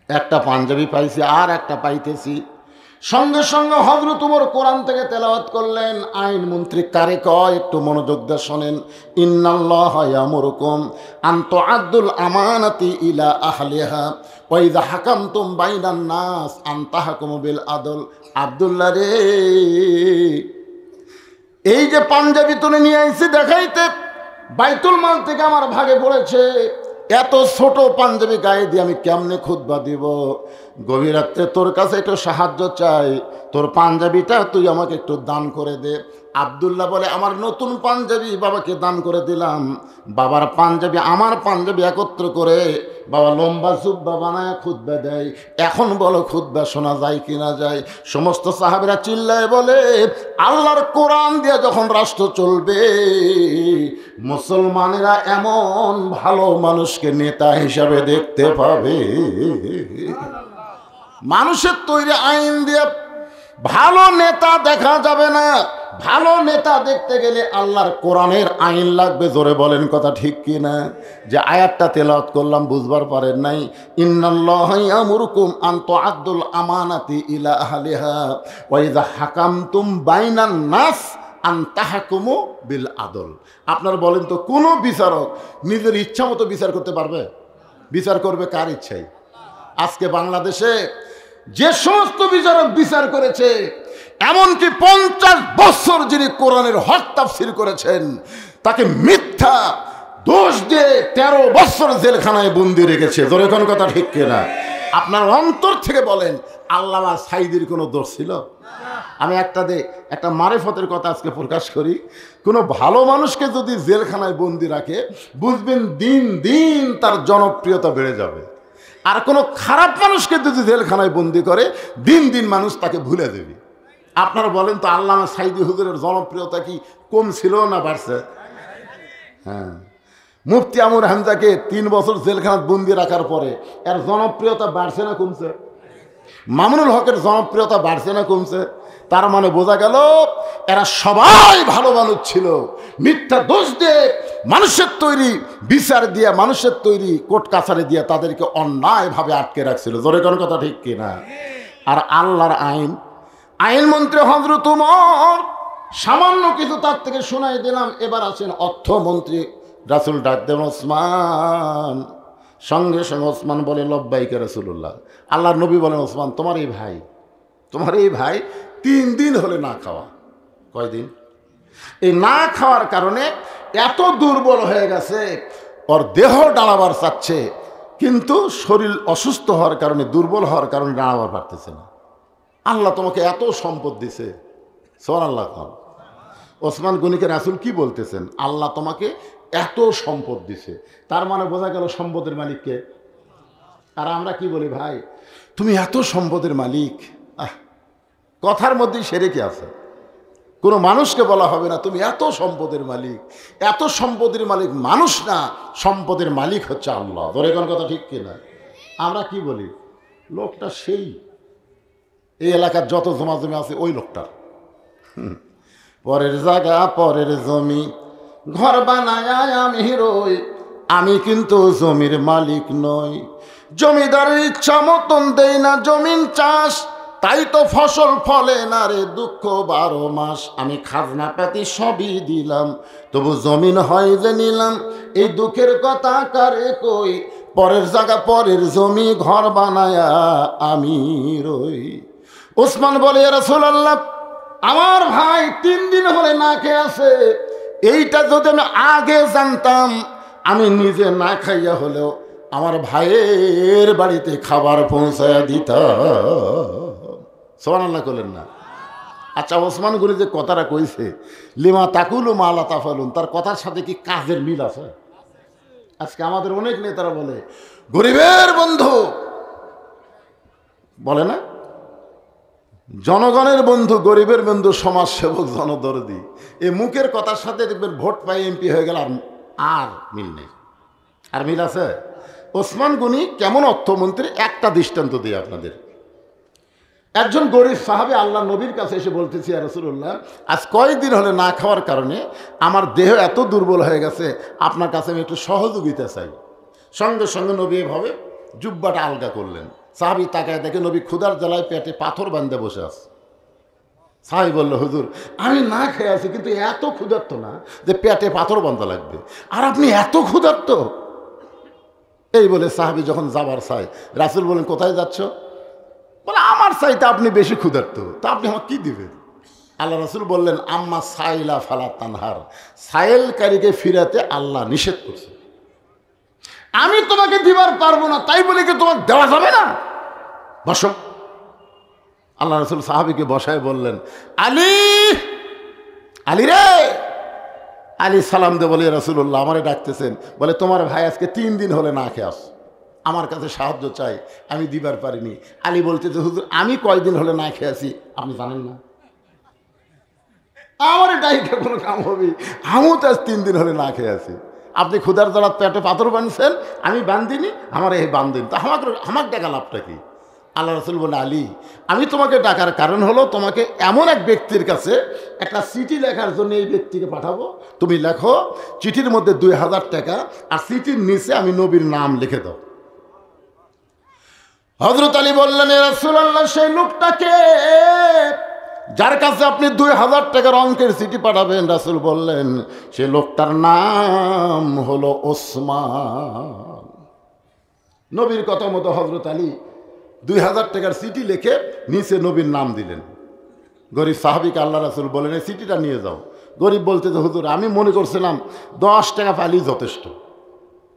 একটা পাঞ্জাবি পাইছি আর একটা পাইতেছি। সঙ্গে সঙ্গে হযরত ওমর কোরআন থেকে তেলাওয়াত করলেন। আইন মন্ত্রী কারে কয় একটু মনোযোগ দিয়ে শোনেন। ইন্নাল্লাহা ইয়ামুরুকুম আন তুআদ্দুল আমানাতি ইলা আহলিহা ওয়া ইযা হাকামতুম বাইনান নাস আন তাহকুমু বিল আদল। আব্দুল্লাহ রে, এই যে পাঞ্জাবি তুলে নিয়ে আইছি দেখাইতে, বাইতুল মাল থেকে আমার ভাগে পড়েছে, এত ছোট পাঞ্জাবি গায়ে দিয়ে আমি কেমনে খুতবা দিব? গভীর রাত্রে তোর কাছে একটু সাহায্য চাই, তোর পাঞ্জাবিটা তুই আমাকে একটু দান করে দে। আব্দুল্লাহ বলে, আমার নতুন পাঞ্জাবি বাবাকে দান করে দিলাম। বাবার পাঞ্জাবি আমার পাঞ্জাবি একত্র করে বাবা লম্বা জুব্বা বানায় খুতবা দেয়। এখন বলো খুতবা শোনা যায় কি না যায়? সমস্ত সাহাবীরা চিল্লায় বলে, আল্লাহর কোরআন দিয়ে যখন রাষ্ট্র চলবে, মুসলমানেরা এমন ভালো মানুষকে নেতা হিসাবে দেখতে পাবে। মানুষের তৈরি আইন দিয়ে ভালো নেতা দেখা যাবে না। ভালো নেতা দেখতে গেলে আল্লাহর কোরআনের আইন লাগবে। জোরে বলেন কথা ঠিক কি না? যে আয়াতটা তেলাওয়াত করলাম বুঝবার পারেন নাই, ইন্নাল্লাহা ইয়ামুরুকুম আন তুআদ্দুল আমানাতি ইলা আহলিহা ওয়া ইযা হাকামতুম বাইনান নাস আন তাহকুমু বিল আদল। আপনারা বলেন তো, কোন বিচারক নিজের ইচ্ছা মতো বিচার করতে পারবে? বিচার করবে কার ইচ্ছায়? আজকে বাংলাদেশে যে সমস্ত বিচারক বিচার করেছে, এমনকি 50 বছর যিনি কোরআনের হক তাফসীর করেছেন, তাকে মিথ্যা দোষ দিয়ে 13 বছর জেলখানায় বন্দি রেখেছে। ধরে কোন কথা ঠিক কিনা? আপনার অন্তর থেকে বলেন, আল্লামা সাঈদীর কোনো দোষ ছিল? আমি একটা মারেফতের কথা আজকে প্রকাশ করি। কোনো ভালো মানুষকে যদি জেলখানায় বন্দি রাখে, বুঝবেন দিন দিন তার জনপ্রিয়তা বেড়ে যাবে। আর কোনো খারাপ মানুষকে যদি জেলখানায় বন্দি করে, দিন দিন মানুষ তাকে ভুলে দেবে। আপনারা বলেন তো, আল্লামা সাঈদী হুজুরের জনপ্রিয়তা কি কম ছিল না বাড়ছে? হ্যাঁ, মুফতি আমর হামজাকে 3 বছর জেলখানায় বন্দি রাখার পরে এর জনপ্রিয়তা বাড়ছে না কমছে? মামুনুল হকের জনপ্রিয়তা বাড়ছে না কমছে? তার মানে বোঝা গেল এরা সবাই ভালো মানুষ ছিল। মিথ্যা দোষ দিয়ে মানুষের তৈরি বিচার দিয়ে, মানুষের তৈরি কোর্ট কাছারি দিয়ে তাদেরকে অন্যায়ভাবে আটকে রাখছিল। জোরে কোন কথা ঠিক কিনা? আর আল্লাহর আইন, আইন মন্ত্রী হযরত ওমর, সামান্য কিছু তার থেকে শোনাই দিলাম। এবার আছেন অর্থমন্ত্রী। রাসূল ডাক দেন ওসমান। সঙ্গে সঙ্গে ওসমান বলে লব্বাইকা রাসূলুল্লাহ। আল্লাহর নবী বলেন ওসমান, তোমার এই ভাই 3 দিন হলে না খাওয়া। কয়দিন? এই না খাওয়ার কারণে এত দুর্বল হয়ে গেছে, ওর দেহ দাঁড়াবার চাচ্ছে, কিন্তু শরীর অসুস্থ হওয়ার কারণে, দুর্বল হওয়ার কারণে দাঁড়াবার পারতেছে না। আল্লাহ তোমাকে এত সম্পদ দিছে, সুবহানাল্লাহ। ওসমান গনিকে রাসূল কি বলতেছেন? আল্লাহ তোমাকে এত সম্পদ দিছে, তার মানে বোঝা গেল সম্পদের মালিককে। আর আমরা কি বলি, ভাই তুমি এত সম্পদের মালিক, কথার মধ্যেই সেরে কি আছে? কোনো মানুষকে বলা হবে না তুমি এত সম্পদের মালিক। এত সম্পদের মালিক মানুষ না, সম্পদের মালিক হচ্ছে আল্লাহ। ধরে কোন কথা ঠিক কিনা? আমরা কি বলি, লোকটা সেই, এই এলাকার যত জমি আছে ওই লোকটার। পরের জায়গা পরের জমি, ঘর বানায় আমি রই, আমি কিন্তু জমির মালিক নই। জমিদারের ইচ্ছা মতন দেই না জমিন চাষ, তাই তো ফসল ফলে না রে, দুঃখ 12 মাস। আমি খাজনা পাতি সবই দিলাম, তবু জমিন হয় যে নিলাম, এই দুঃখের কথা কারে কই। পরের জায়গা পরের জমি, ঘর বানায়া আমি রই। ওসমান বলে, ইয়া রাসূলুল্লাহ, আমার ভাই 3 দিন হলে না খেয়ে আছে, এইটা যদি আমি আগে জানতাম, আমি নিজে না খাইয়া হলেও আমার ভাইয়ের বাড়িতে খাবার পৌঁছায়া দিতাম। সুবহানাল্লাহ করলেন না? আচ্ছা, ওসমান গনি যে কথাটা কইছে, লিমা তাকুলু মা লা তাফালুন, তার কথার সাথে কি কাজের মিল আছে? আজকে আমাদের অনেক নেতারা বলে গরিবের বন্ধু, বলে না, জনগণের বন্ধু, গরিবের বন্ধু, সমাজ সেবক, জনদরদি। এই মুখের কথার সাথে দেখবেন ভোট পাই এমপি হয়ে গেল, আর মিল নেই। আর মিল আছে? ওসমান গনি কেমন অর্থমন্ত্রী, একটা দৃষ্টান্ত দিই আপনাদের। একজন গরিব সাহাবী আল্লাহ নবীর কাছে এসে বলতেছি, ইয়া রাসূলুল্লাহ, আজ কয়েকদিন হলে না খাওয়ার কারণে আমার দেহ এত দুর্বল হয়ে গেছে, আপনার কাছে আমি একটু সহযোগিতা চাই। সঙ্গে সঙ্গে নবী এভাবে জুব্বাটা আলগা করলেন। সাহাবী তাকায় দেখে নবী ক্ষুধার জ্বালায় পেটে পাথর বাঁধে বসে আছে। সাহাবী বলল, হুজুর আমি না খেয়ে আছি, কিন্তু এত ক্ষুধার্ত না যে পেটে পাথর বাঁধা লাগবে, আর আপনি এত ক্ষুধার্ত। এই বলে সাহাবী যখন যাবার চায়, রাসূল বলেন, কোথায় যাচ্ছ? বলে, আমার চাইতে আপনি বেশি ক্ষুধার্ত, তা আপনি আমার কি দিবেন? আল্লাহ রাসূল বললেন, আম্মা সাইলা ফালা তানহার, সাইলকারীকে ফিরাতে আল্লাহ নিষেধ করছে। আমি তোমাকে দিবার পারবো না, তাই বলে কি তোমাকে দেওয়া যাবে না? বসো। আল্লাহ রাসূল সাহাবীকে বসায় বললেন, আলী, আলী রে। আলী সালাম দে বলে, রাসূলুল্লাহ আমারে ডাকতেছেন। বলে, তোমার ভাই আজকে 3 দিন হলে না খেয়ে আস, আমার কাছে সাহায্য চাই, আমি দিবার পারিনি। আলী বলতে যে, হুজুর আমি কয়দিন হলে না খেয়ে আছি আপনি জানেন না? আমার ডাইকে কোনো কাম হবে? আমিও তো আজ 3 দিন হলে না খেয়ে আছি। আপনি ক্ষুধার জ্বালার পেটে পাথর বাঁধছেন, আমি বান্ধিনি, আমার এই বান্ধেন, তা আমাকে ডাকা লাভটা কি? আল্লাহ রাসূল বলে, আলী আমি তোমাকে ডাকার কারণ হলো, তোমাকে এমন এক ব্যক্তির কাছে একটা চিঠি লেখার জন্য এই ব্যক্তিকে পাঠাবো। তুমি লেখো, চিঠির মধ্যে 2000 টাকা, আর চিঠির নিচে আমি নবীর নাম লিখে দাও। হযরত আলী বললেন, ইয়া রাসূলুল্লাহ, সেই লোকটাকে যার কাছে আপনি 2000 টাকার অঙ্কের চিঠি পাঠাবেন? রাসূল বললেন, সে লোকটার নাম হলো ওসমান। নবীর কথা মতো হযরত আলী 2000 টাকার চিঠি লিখে নিচে নবীর নাম দিলেন। গরিব সাহাবীকে আল্লাহ রাসূল বলেন, এই চিঠিটা নিয়ে যাও। গরিব বলতে যে, হুজুর আমি মনে করছিলাম 10 টাকা পাইলেই যথেষ্ট,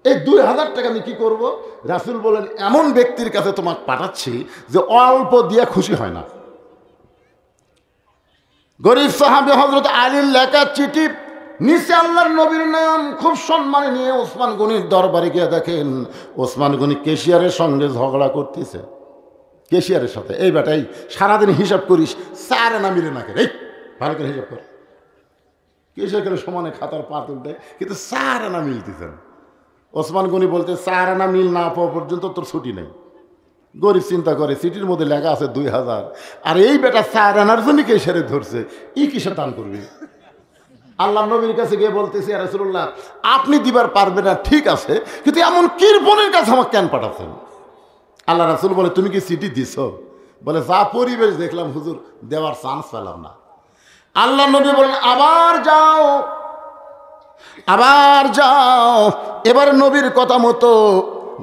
এই 2000 টাকা আমি কি করবো? রাসূল বলেন, এমন ব্যক্তির কাছে তোমাকে পাঠাচ্ছি যে অল্প দিয়ে খুশি হয় না। গরিব সাহাবী হযরত আলীর লেখা চিঠি, নিচে আল্লাহর নবীর নাম, খুব সম্মানে নিয়ে ওসমান গনির দরবারে গিয়ে দেখেন ওসমান গনি কেশিয়ারের সঙ্গে ঝগড়া করতেছে। কেশিয়ারের সাথে, এই বেটাই সারাদিন হিসাব করিস, 4 আনা মিলে না কেন, এই ভালো করে হিসাব কর। কেশিয়ার করে সমানে খাতার পা তুলতে, কিন্তু 4 আনা মিলতেছেন। ওসমান গনি বলতে, 4 আনা মিল না পাওয়া পর্যন্ত তোর ছুটি নেই। গরিব চিন্তা করে, চিঠির মধ্যে লেখা আছে 2000, আর এই বেটা 4 আনার জন্য কেশিয়ারে ধরছে, কিসের দান করবি? আল্লাহ নবীর কাছে গিয়ে বলতেছি, ইয়া রাসূলুল্লাহ আপনি দিবার পারবেন না, ঠিক আছে, কিন্তু এমন কৃপণের কাছে আমাকে কেন পাঠাচ্ছেন? আল্লাহ রাসূল বলে, তুমি কি চিঠি দিছ? বলে যা পরিবেশ দেখলাম হুজুর, দেওয়ার চান্স পেলাম না। আল্লাহ নবী বলেন আবার যাও, আবার যাও। এবার নবীর কথা মতো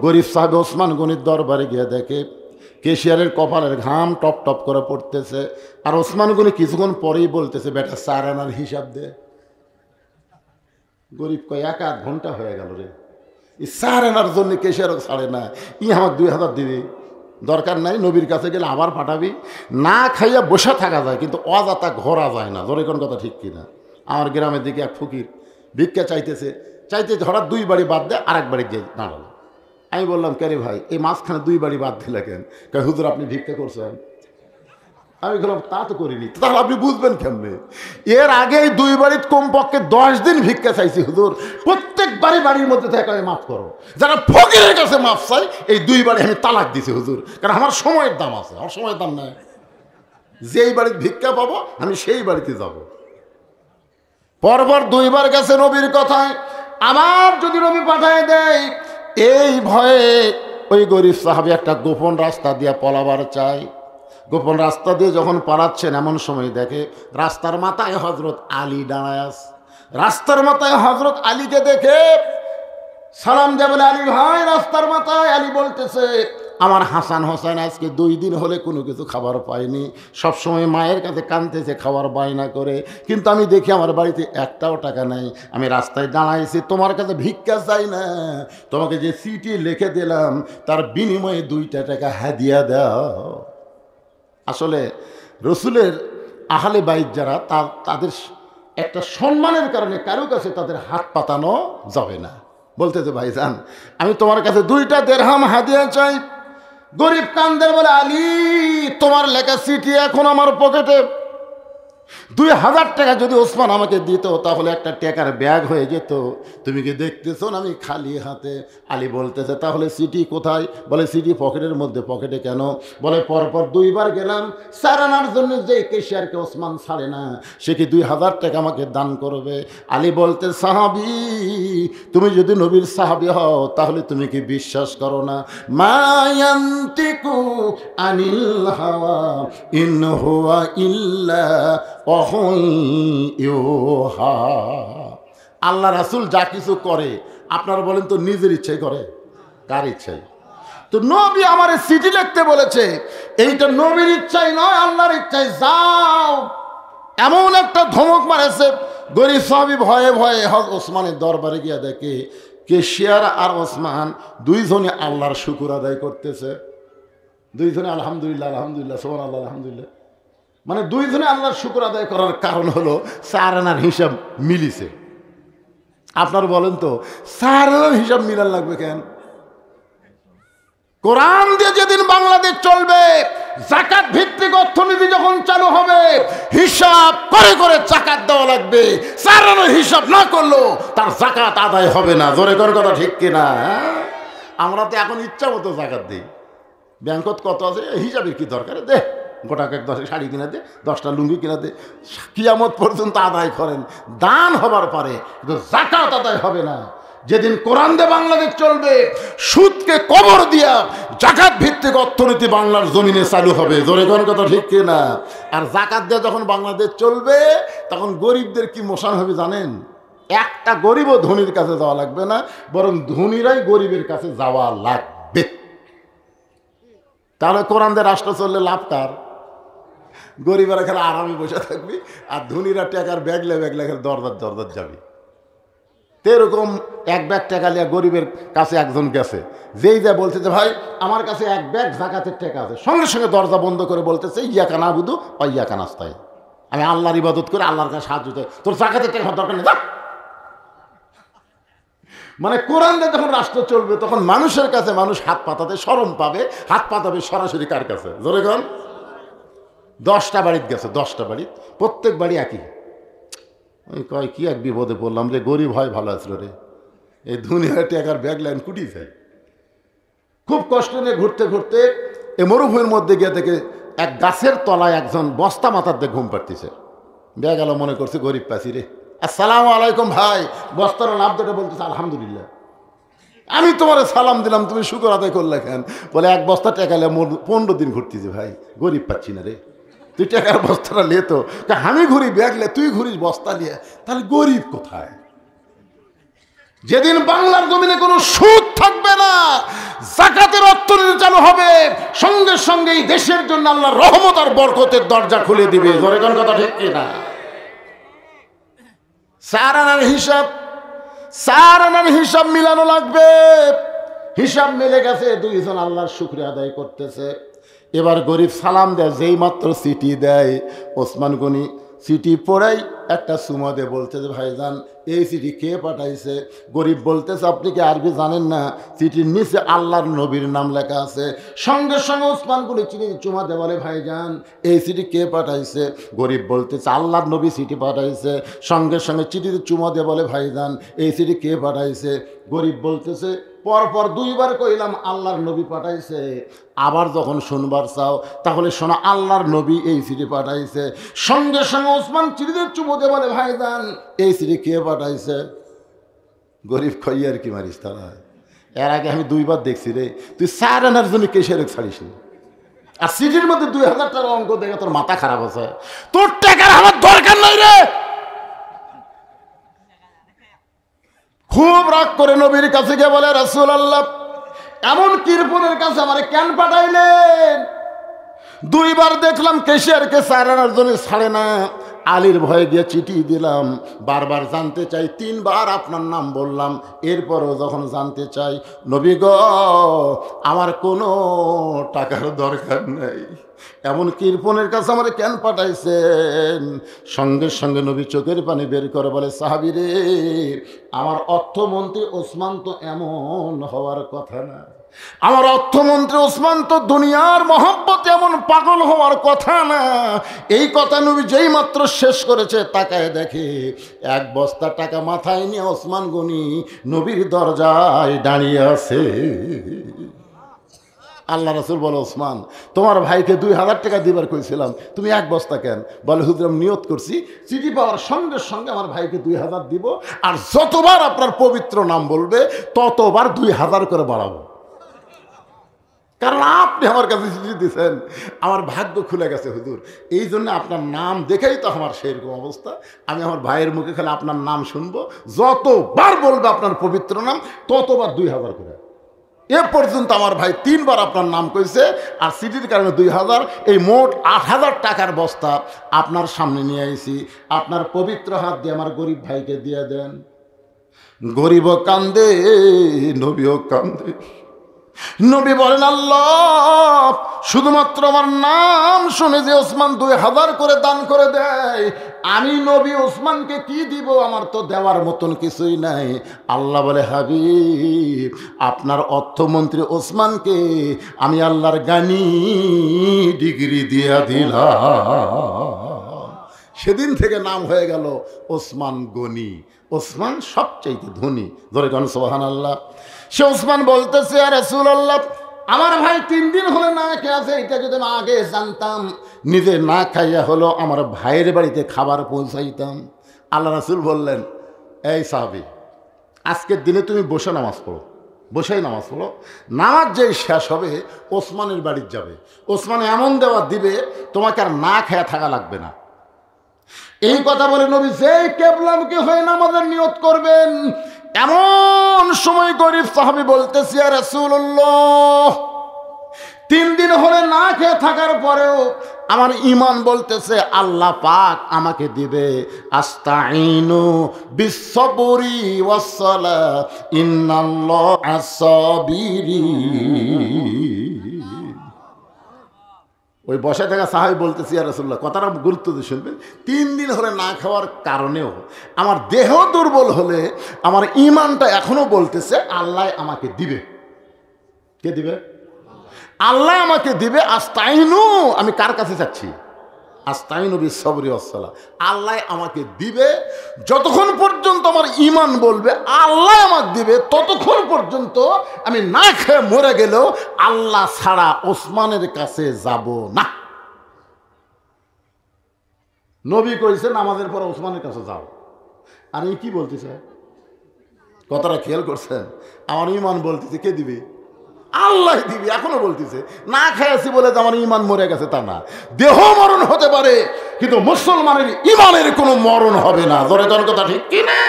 গরিব সাহেব ওসমান গনির দরবারে গিয়ে দেখে কেশিয়ারের কপালের ঘাম টপ টপ করে পড়তেছে, আর ওসমান গনি কিছুক্ষণ পরেই বলতেছে, বেটা 4 আনার হিসাব দে। গরিব কয় 1-8 ঘন্টা হয়ে গেল রে, এই 4 আনার জন্য কেশিয়ারও ছাড়ে না, আমার 2000 দিবি, দরকার নাই, নবীর কাছে গেলে আবার পাঠাবি। না খাইয়া বসে থাকা যায় কিন্তু অযাতা ঘোরা যায় না, জোরে কোন কথা ঠিক কিনা? আমার গ্রামের দিকে এক ফকির ভিক্ষা চাইতেছে, হঠাৎ 2 বাড়ি বাদ দেয়, আরেক বাড়ি গিয়ে দাঁড়ালো। আমি বললাম, কে রে ভাই, এই মাঝখানে 2 বাড়ি বাদ দিলে কেন? কয় হুজুর আপনি ভিক্ষা করছেন। আমি বললাম তা তো করিনি। তাহলে আপনি বুঝবেন কেমনে? এর আগে এই 2 বাড়ির কমপক্ষে 10 দিন ভিক্ষা চাইছি হুজুর, প্রত্যেক বাড়ির মধ্যে থেকে আমি মাফ করো। যারা ফকিরের কাছে মাফ চাই, এই 2 বাড়ি আমি তালাক দিছি হুজুর, কারণ আমার সময়ের দাম আছে, আমার সময়ের দাম নাই। যেই বাড়িতে ভিক্ষা পাবো আমি সেই বাড়িতে যাব। পরপর 2 বার গেছে নবীর কথায়, আমার যদি নবী পাঠায় দেয়, এই ভয়ে ওই গরিব সাহাবী একটা গোপন রাস্তা দিয়ে পলাবার চায়। গোপন রাস্তা দিয়ে যখন পালাচ্ছেন, এমন সময় দেখে রাস্তার মাথায় হযরত আলী দাঁড়ায় আছে। রাস্তার মাথায় হযরত আলীকে দেখে সালাম দিয়ে বলে, আলী ভাই রাস্তার মাথায়। আলী বলতেছে, আমার হাসান হোসেন আজকে 2 দিন হলে কোনো কিছু খাবার পায়নি, সবসময় মায়ের কাছে কাঁদতেছে, খাবার বায়না করে, কিন্তু আমি দেখি আমার বাড়িতে একটাও টাকা নাই। আমি রাস্তায় দাঁড়াইছি, তোমার কাছে ভিক্ষা চাই না, তোমাকে যে চিঠি লিখে দিলাম তার বিনিময়ে 2টা টাকা হাদিয়া দাও। আসলে রসুলের আহলে বাইত যারা, তাদের একটা সম্মানের কারণে কারো কাছে তাদের হাত পাতানো যাবে না। বলতেছে, ভাইজান আমি তোমার কাছে 2টা দিরহাম হাদিয়া চাই। গরিব কান্দের বলে, আলী তোমার লেখা চিঠি এখন আমার পকেটে, 2000 টাকা যদি ওসমান আমাকে দিত তাহলে একটা টাকার ব্যাগ হয়ে যেত। তুমি কি দেখতেছো না আমি খালি হাতে? আলী বলতেছে, তাহলে চিঠি কোথায়? বলে চিঠি পকেটের মধ্যে। পকেটে কেন? বলে পরপর 2 বার গেলাম, 4 আনার জন্য যে কেশিয়ারকে ওসমান ছাড়ে না, সে কি 2000 টাকা আমাকে দান করবে? আলী বলতে, সাহাবী তুমি যদি নবীর সাহাবী হও তাহলে তুমি কি বিশ্বাস করো না, মায়ান্তিকু আনিল হাওয়া ইন হুয়া ইল্লা আল্লাহ রাসূল যা কিছু করে আপনারা বলেন তো নিজের ইচ্ছাই করে? কার ইচ্ছাই? তো নবী আমার চিঠি লিখতে বলেছে, এইটা নবীর ইচ্ছাই নয়, আল্লাহর ইচ্ছাই। যাও। এমন একটা ধমক মারেছে, গরিব সাহাবী ভয়ে ভয়ে ওসমানের দরবারে গিয়া দেখে কেশিয়ার আর ওসমান 2 জনে আল্লাহর শুকর আদায় করতেছে। 2 জনে আলহামদুলিল্লাহ আলহামদুলিল্লাহ সুবহানাল্লাহ আলহামদুলিল্লাহ, মানে 2 জনে আল্লাহর শুকর আদায় করার কারণ হলো 4 আনার হিসাব মিলিছে। আপনার বলেন তো 4 আনার হিসাব মিলান লাগবে কেন? কোরআন দিয়ে যেদিন বাংলাদেশ চলবে, যাকাত ভিত্তিক অর্থনীতি যখন চালু হবে, হিসাব করে করে যাকাত দেওয়া লাগবে। 4 আনার হিসাব না করলেও তার যাকাত আদায় হবে না। জোরে করে কথা ঠিক কিনা? আমরা তো এখন ইচ্ছা মতো যাকাত দিই। ব্যাংকত কত আছে হিসাবের কি দরকার? দে গোটাকে 10 শাড়ি কিনে দে, 10টা লুঙ্গি কিনে দে, কিয়ামত পর্যন্ত আদায় করেন। দান হবার পারে, কিন্তু যাকাত আদায় হবে না। যেদিন কোরআন দিয়ে বাংলাদেশ চলবে, সুদকে কবর দিয়া যাকাত ভিত্তিক অর্থনীতি বাংলার জমিনে চালু হবে। জোরে কোন কথা ঠিক কিনা? আর যাকাত দিয়ে যখন বাংলাদেশ চলবে, তখন গরিবদের কি মোশান হবে জানেন? একটা গরিবও ধনীর কাছে যাওয়া লাগবে না, বরং ধনীরাই গরিবের কাছে যাওয়া লাগবে। তাহলে কোরআন দিয়ে রাষ্ট্র চললে লাভ কার? গরিবেরা খেলে আরামে বসে থাকবি, আর ধনীরা টাকার ব্যাগলে খেলে দরদার যাবি। তো এরকম 1 ব্যাগ টাকা নিয়ে গরিবের কাছে একজন গেছে, যেই যা বলছে যে ভাই আমার কাছে 1 ব্যাগ যাকাতের টাকা আছে, সঙ্গে সঙ্গে দরজা বন্ধ করে বলতেছে, ইয়াকা নাবুদু ওয়া ইয়াকা নাস্তাইন, আমি আল্লাহর ইবাদত করে আল্লাহর কাছে সাহায্য চাই, তোর যাকাতের টাকা দরকার নেই। মানে কোরআন দিয়ে যখন রাষ্ট্র চলবে, তখন মানুষের কাছে মানুষ হাত পাতাতে শরম পাবে। হাত পাতাবে সরাসরি কার কাছে? জোরে কোন? 10টা বাড়িতে গেছে, 10টা বাড়ি, প্রত্যেক বাড়ি একই। ওই কয় কি এক বিপদে পড়লাম রে, গরিব হয় ভালো আসলো রে, এই দুনিয়ার টাকার ব্যাগ লাইন কুটি যায়। খুব কষ্ট নিয়ে ঘুরতে ঘুরতে এ মরুভূমির মধ্যে গিয়ে থেকে এক গাছের তলায় একজন বস্তা মাথার দিয়ে ঘুম পাড়তেছে। ব্যাগ গেল, মনে করছে গরিব পাশি রে, আসসালামু আলাইকুম ভাই। বস্তার লাভ দেটা বলতেছে আলহামদুলিল্লাহ। আমি তোমার সালাম দিলাম, তুমি শুকর আদায় করলে কেন? বলে এক বস্তা টেকালে 15 দিন ঘুরতেছি ভাই, গরিব পাচ্ছি না রে, তুই টাকার বস্তাটা লে তো। আমি ঘুরি ব্যাগলে, তুই ঘুরিস বস্তা নিয়ে, তাহলে গরিব কোথায়? যেদিন বাংলার জমিনে কোনো সুদ থাকবে না, যাকাতের অর্থনীতি চালু হবে, সঙ্গে সঙ্গে এই দেশের জন্য আল্লাহ রহমত আর বরকতের দরজা খুলে দিবে। জোরে কোন কথা ঠিক কিনা? 4 আনার হিসাব, 4 আনার হিসাব মিলানো লাগবে। হিসাব মিলে গেছে, 2 জন আল্লাহর শুকরিয়া আদায় করতেছে। এবার গরিব সালাম দেয়, যেই মাত্র সিটি দেয়, ওসমান গনি চিঠি পড়াই একটা সুমা দিয়ে বলতে যে ভাইজান এই চিঠি কে পাঠাইছে? গরিব বলতেছে আপনি কি আরবি জানেন না? চিঠির নিচে আল্লাহর নবীর নাম লেখা আছে। সঙ্গে সঙ্গে ওসমান গনি চিঠি চুমা দিয়ে বলে ভাইজান এই চিঠি কে পাঠাইছে? গরিব বলতেছে আল্লাহর নবী চিঠি পাঠাইছে। সঙ্গে সঙ্গে চিঠিতে চুমা দিয়ে বলে ভাইজান এই চিঠি কে পাঠাইছে? গরিব বলতেছে পরপর 2 বার কইলাম আল্লাহর নবী পাঠাইছে। আবার যখন শুনবার চাও তাহলে শোনা আল্লাহর নবী এই চিঠি পাঠাইছে। সঙ্গে সঙ্গে ওসমান চিঠিতে চুমোতে বলে ভাইজান এই চিঠি কে পাঠাইছে? গরিব খই আর কি মারিস তারা। এর আগে আমি 2 বার দেখছি রে, তুই 4 আনার জন্য কেসের ছাড়িস না। আর চিঠির মধ্যে 2000 টাকা অঙ্ক দেখে তোর মাথা খারাপ আছে। তোর টাকার আমার দরকার নাই রে। খুব রাগ করে নবীর কাছে গিয়ে বলে রাসূলুল্লাহ এমন কৃপণের কাছে আমারে কেন পাঠাইলেন? 2 বার দেখলাম কেশিয়ারকে 4 আনার জন্য ছাড়ে না। আলীর ভয়ে গিয়ে চিঠি দিলাম, বারবার জানতে চাই, 3 বার আপনার নাম বললাম, এরপরও যখন জানতে চাই নবী গো আমার কোনো টাকার দরকার নেই, এমন কৃপণের কাছে আমার কেন পাঠাইছেন? সঙ্গে সঙ্গে নবী চোখের পানি বের করে বলে সাহাবী রে আমার অর্থমন্ত্রী ওসমান তো এমন হওয়ার কথা না। আমার অর্থমন্ত্রী ওসমান তো দুনিয়ার মহব্বত এমন পাগল হওয়ার কথা না। এই কথা নবী যেই মাত্র শেষ করেছে তাকায় দেখে 1 বস্তা টাকা মাথায় নিয়ে ওসমান গনি নবীর দরজায় দাঁড়িয়ে আছে। আল্লাহ রাসূল বলে ওসমান তোমার ভাইকে 2000 টাকা দিবার কইছিলাম, তুমি 1 বস্তা কেন? বলে হুজুর আমি নিয়ত করছি চিঠি পাওয়ার সঙ্গে সঙ্গে আমার ভাইকে 2000 দিব, আর যতবার আপনার পবিত্র নাম বলবে ততবার 2000 করে বাড়াবো। কারণ আপনি আমার কাছে চিঠি দিয়েছেন, আমার ভাগ্য খুলে গেছে হুজুর, এই জন্য আপনার নাম দেখেই তো আমার সেরকম অবস্থা। আমি আমার ভাইয়ের মুখে খালি আপনার নাম শুনবো, যতবার বলবে আপনার পবিত্র নাম ততবার 2000 করে। এ পর্যন্ত আমার ভাই 3 বার আপনার নাম কইছে, আর চিঠির কারণে 2000, এই মোট 8000 টাকার বস্তা আপনার সামনে নিয়ে আইছি। আপনার পবিত্র হাত দিয়ে আমার গরিব ভাইকে দিয়ে দেন। গরিবও কান্দে, নবীও কান্দে। নবী বলেন আল্লাহ শুধুমাত্র আমার নাম শুনে যে ওসমান 2000 করে দান করে দেয়, আমি নবী ওসমানকে কি দিব? আমার তো দেওয়ার মতন কিছুই নাই। আল্লাহ বলে হাবিব আপনার অর্থমন্ত্রী ওসমানকে আমি আল্লাহর গানি ডিগ্রি দিয়া দিলাম। সেদিন থেকে নাম হয়ে গেল ওসমান গনি। ওসমান সবচাইতে ধনী। ধরে গান সুবহানাল্লাহ। সে ওসমান বলতেছে আর রাসূলুল্লাহ আমার ভাই 3 দিন হলে না খেয়ে আছে, এটা যদি আমি আগে জানতাম নিজে না খাইয়া হলো আমার ভাইয়ের বাড়িতে খাবার পৌঁছাইতাম। আল্লাহ রাসূল বললেন এই সাহাবী আজকের দিনে তুমি বসে নামাজ পড়ো, বসেই নামাজ পড়ো, নামাজ যেই শেষ হবে ওসমানের বাড়ির যাবে, ওসমান এমন দেওয়া দিবে তোমাকে আর না খেয়ে থাকা লাগবে না। এই কথা বলে নবী যেই কেবলামুখী হয়ে নামাজের নিয়ত করবেন, এমন সময় গরিব সাহাবী বলতেছি ইয়া রাসূলুল্লাহ 3 দিন হলে না খেয়ে থাকার পরেও আমার ঈমান বলতেছে আল্লাহ পাক আমাকে দিবে। আস্তাঈনু বিসসবরি ওয়াসসালাহ ইন্নাল্লাহা আস-সাবিরিন। ওই বসে থাকা সাহাবী বলতেছি ইয়া রাসূলুল্লাহ কথাটা গুরুত্ব দিয়ে শুনবেন, 3 দিন হলে না খাওয়ার কারণেও আমার দেহ দুর্বল হলে আমার ঈমানটা এখনো বলতেছে আল্লাহ আমাকে দিবে। কে দিবে? আল্লাহ আমাকে দিবে। আস্তাইনু আমি কার কাছে যাচ্ছি? আস্তাইনু বিসসবরি ওয়াসসালাহ, আল্লাহ আমাকে দিবে। যতক্ষণ পর্যন্ত আমার ঈমান বলবে আল্লাহ আমাকে দিবে, ততক্ষণ পর্যন্ত আমি না খেয়ে মরে গেলেও আল্লাহ ছাড়া ওসমানের কাছে যাব না। নবী কইছেন নামাজের পর ওসমানের কাছে যাও। আর এই কি বলতেছে? কথাটা খেয়াল করছেন? আমার ইমান বলতেছে কে দিবে? আল্লাহ দিবি। এখনো বলতেছে না খেয়েছি বলে যে আমার ইমান মরে গেছে তা না। দেহ মরণ হতে পারে, কিন্তু মুসলমানের ইমানের কোনো মরণ হবে না। ধরে কোন কথা ঠিক কিনা?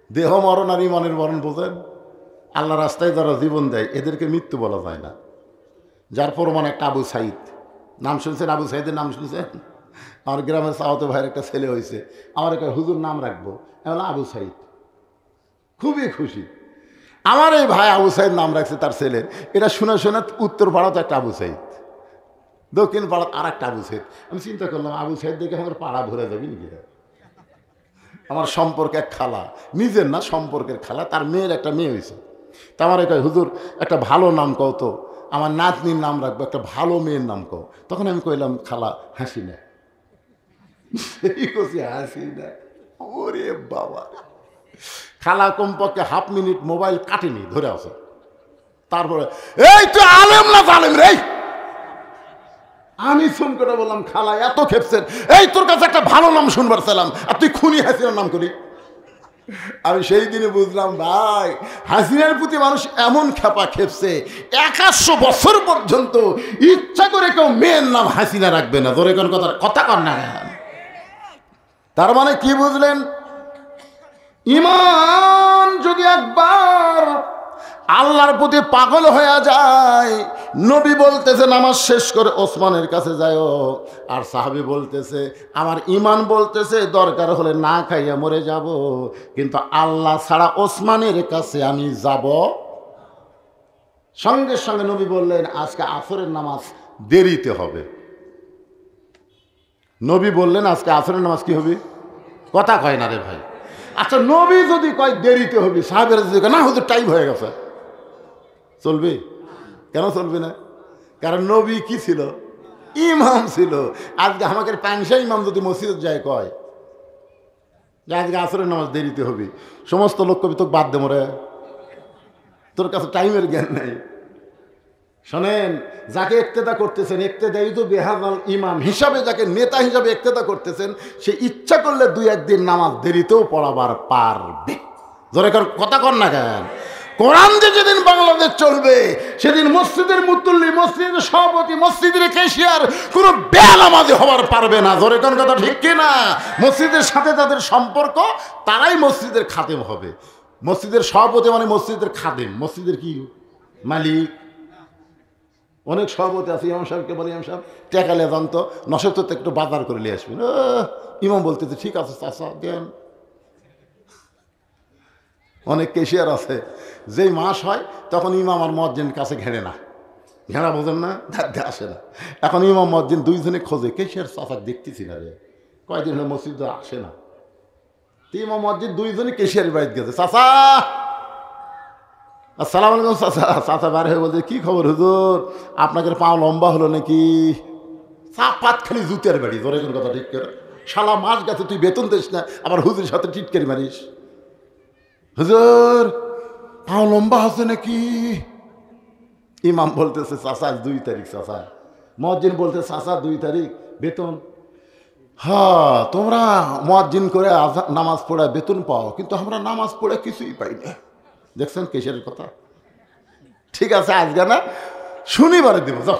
দেহ মরণ আর ইমানের মরণ বোঝেন? আল্লাহ রাস্তায় যারা জীবন দেয় এদেরকে মৃত্যু বলা যায় না। যার প্রমাণ একটা আবু সাইদ, নাম শুনছেন? আবু সাইদের নাম শুনছেন? আমার গ্রামের সাওয়াতে ভাইয়ের একটা ছেলে হয়েছে, আমার একটা হুজুর নাম রাখবো, আমি আবু সাইদ। খুবই খুশি। আমার এই ভাই আবু সাইদ নাম রাখছে তার ছেলের। এটা শুনে শুনে উত্তর পাড়াতে একটা আবু সাইদ, দক্ষিণ পাড়াত আর একটা আবু সাইদ। আমি চিন্তা করলাম আবু সাইদ দেখে আমার পাড়া ভরে যাবে নাকি। আমার সম্পর্কে এক খালা, নিজের না সম্পর্কের খালা, তার মেয়ের একটা মেয়ে হয়েছে। তা আমার একটা হুজুর একটা ভালো নাম কও তো, আমার নাতনির নাম রাখবো, একটা ভালো মেয়ের নাম কও। তখন আমি কইলাম খালা হাসিনা। সেই কছি হাসিনা। ওরে বাবা, খালা কমপক্ষে হাফ মিনিট মোবাইল কাটেনি, ধরে আছে। তারপরে এই তুই আলেম না জালেম রে? আমি ফোন করে বললাম খালা এত খেপছেন, এই তোর কাছে একটা ভালো নাম শুনবার চাইলাম আর তুই খুনি হাসিনার নাম করি। আমি সেই দিনে বুঝলাম ভাই হাসিনার প্রতি মানুষ এমন খেপা খেপছে 100 বছর পর্যন্ত ইচ্ছা করে কেউ মেয়ের নাম হাসিনা রাখবে না। ধরে কোন কথা কথা কর না। তার মানে কি বুঝলেন? ইমান যদি একবার আল্লাহর প্রতি পাগল হয়ে যায়, নবী বলতেছে নামাজ শেষ করে ওসমানের কাছে যাও, আর সাহাবী বলতেছে আমার ইমান বলতেছে দরকার হলে না খাইয়া মরে যাব, কিন্তু আল্লাহ ছাড়া ওসমানের কাছে আমি যাব। সঙ্গে সঙ্গে নবী বললেন আজকে আসরের নামাজ দেরিতে হবে। নবী বললেন আজকে আসরের নামাজ কি হবে? কথা কয় না রে ভাই। আচ্ছা নবী যদি কয় দেরিতে হবে, সাহাবেরা যদি কয় না হুজুর টাইম হয়ে গেছে, চলবে? কেন চলবে না? কারণ নবী কি ছিল? ইমাম ছিল। আজকে আমাকে পাংশা ইমাম যদি মসজিদ যায় কয় যে আজকে আসরের নামাজ দেরিতে হবে, সমস্ত লোক কবি তোকে বাদ দে মরে, তোর কাছে টাইমের জ্ঞান নাই। শোনেন, যাকে ইক্তেদা করতেছেন, ইক্তেদাই তো বেহাজাল ইমাম হিসাবে, যাকে নেতা হিসাবে ইক্তেদা করতেছেন, সে ইচ্ছা করলে 2-1 দিন নামাজ দেরিতেও পড়াবার পারবে। ধরে কথা কর না কেন? কোরআন যে যেদিন বাংলাদেশ চলবে সেদিন মসজিদের মুতুল্লি, মসজিদের সভাপতি, মসজিদের ক্যাশিয়ার কোনো বেনামাজি হবার পারবে না। ধরে কোন কথা ঠিক কিনা? মসজিদের সাথে তাদের সম্পর্ক, তারাই মসজিদের খাদেম হবে। মসজিদের সভাপতি মানে মসজিদের খাদেম, মসজিদের কি মালিক। অনেক সভাপতি আছে, ইমাম সাহেবকে বলে ইমাম সাহেব টেকালে জানতো নশো একটু বাজার করে নিয়ে আসবেন। ইমাম বলতেছে ঠিক আছে চাচা দেন। অনেক কেশিয়ার আছে যেই মাস হয় তখন ইমাম আর মসজিদ কাছে ঘেরে না, ঘেরা বোঝেন না, ধারতে আসে না। এখন ইমাম মসজিদ দুইজনে খোঁজে কেশিয়ার চাচা দেখতেছি না রে, কয়দিন হলে মসজিদ আসে না। ইমাম মসজিদ দুইজনে কেশিয়ারের বাড়িতে গেছে, চাচা আসসালামু আলাইকুম। চাচা চাচা বার হয়ে বলছে কি খবর হুজুর, আপনাকে পাও লম্বা হলো নাকি? চাপাত খালি জুতের বাড়ি। ধরে কোন কথা ঠিক করে, শালা মাস গেছে তুই বেতন দিস না, আবার হুজুরের সাথে টিটকারি মারিস। হুজুর পাও লম্বা আছে নাকি? ইমাম বলতেছে চাচা 2 তারিখ। চাচা মসজিদ বলতে চাচা 2 তারিখ বেতন। হ্যাঁ তোমরা মসজিদ করে নামাজ পড়ে বেতন পাও, কিন্তু আমরা নামাজ পড়ে কিছুই পাই না। দেখছেন কেশিয়ারের কথা? ঠিক আছে আজকে না শনিবারে দেবো, যাও।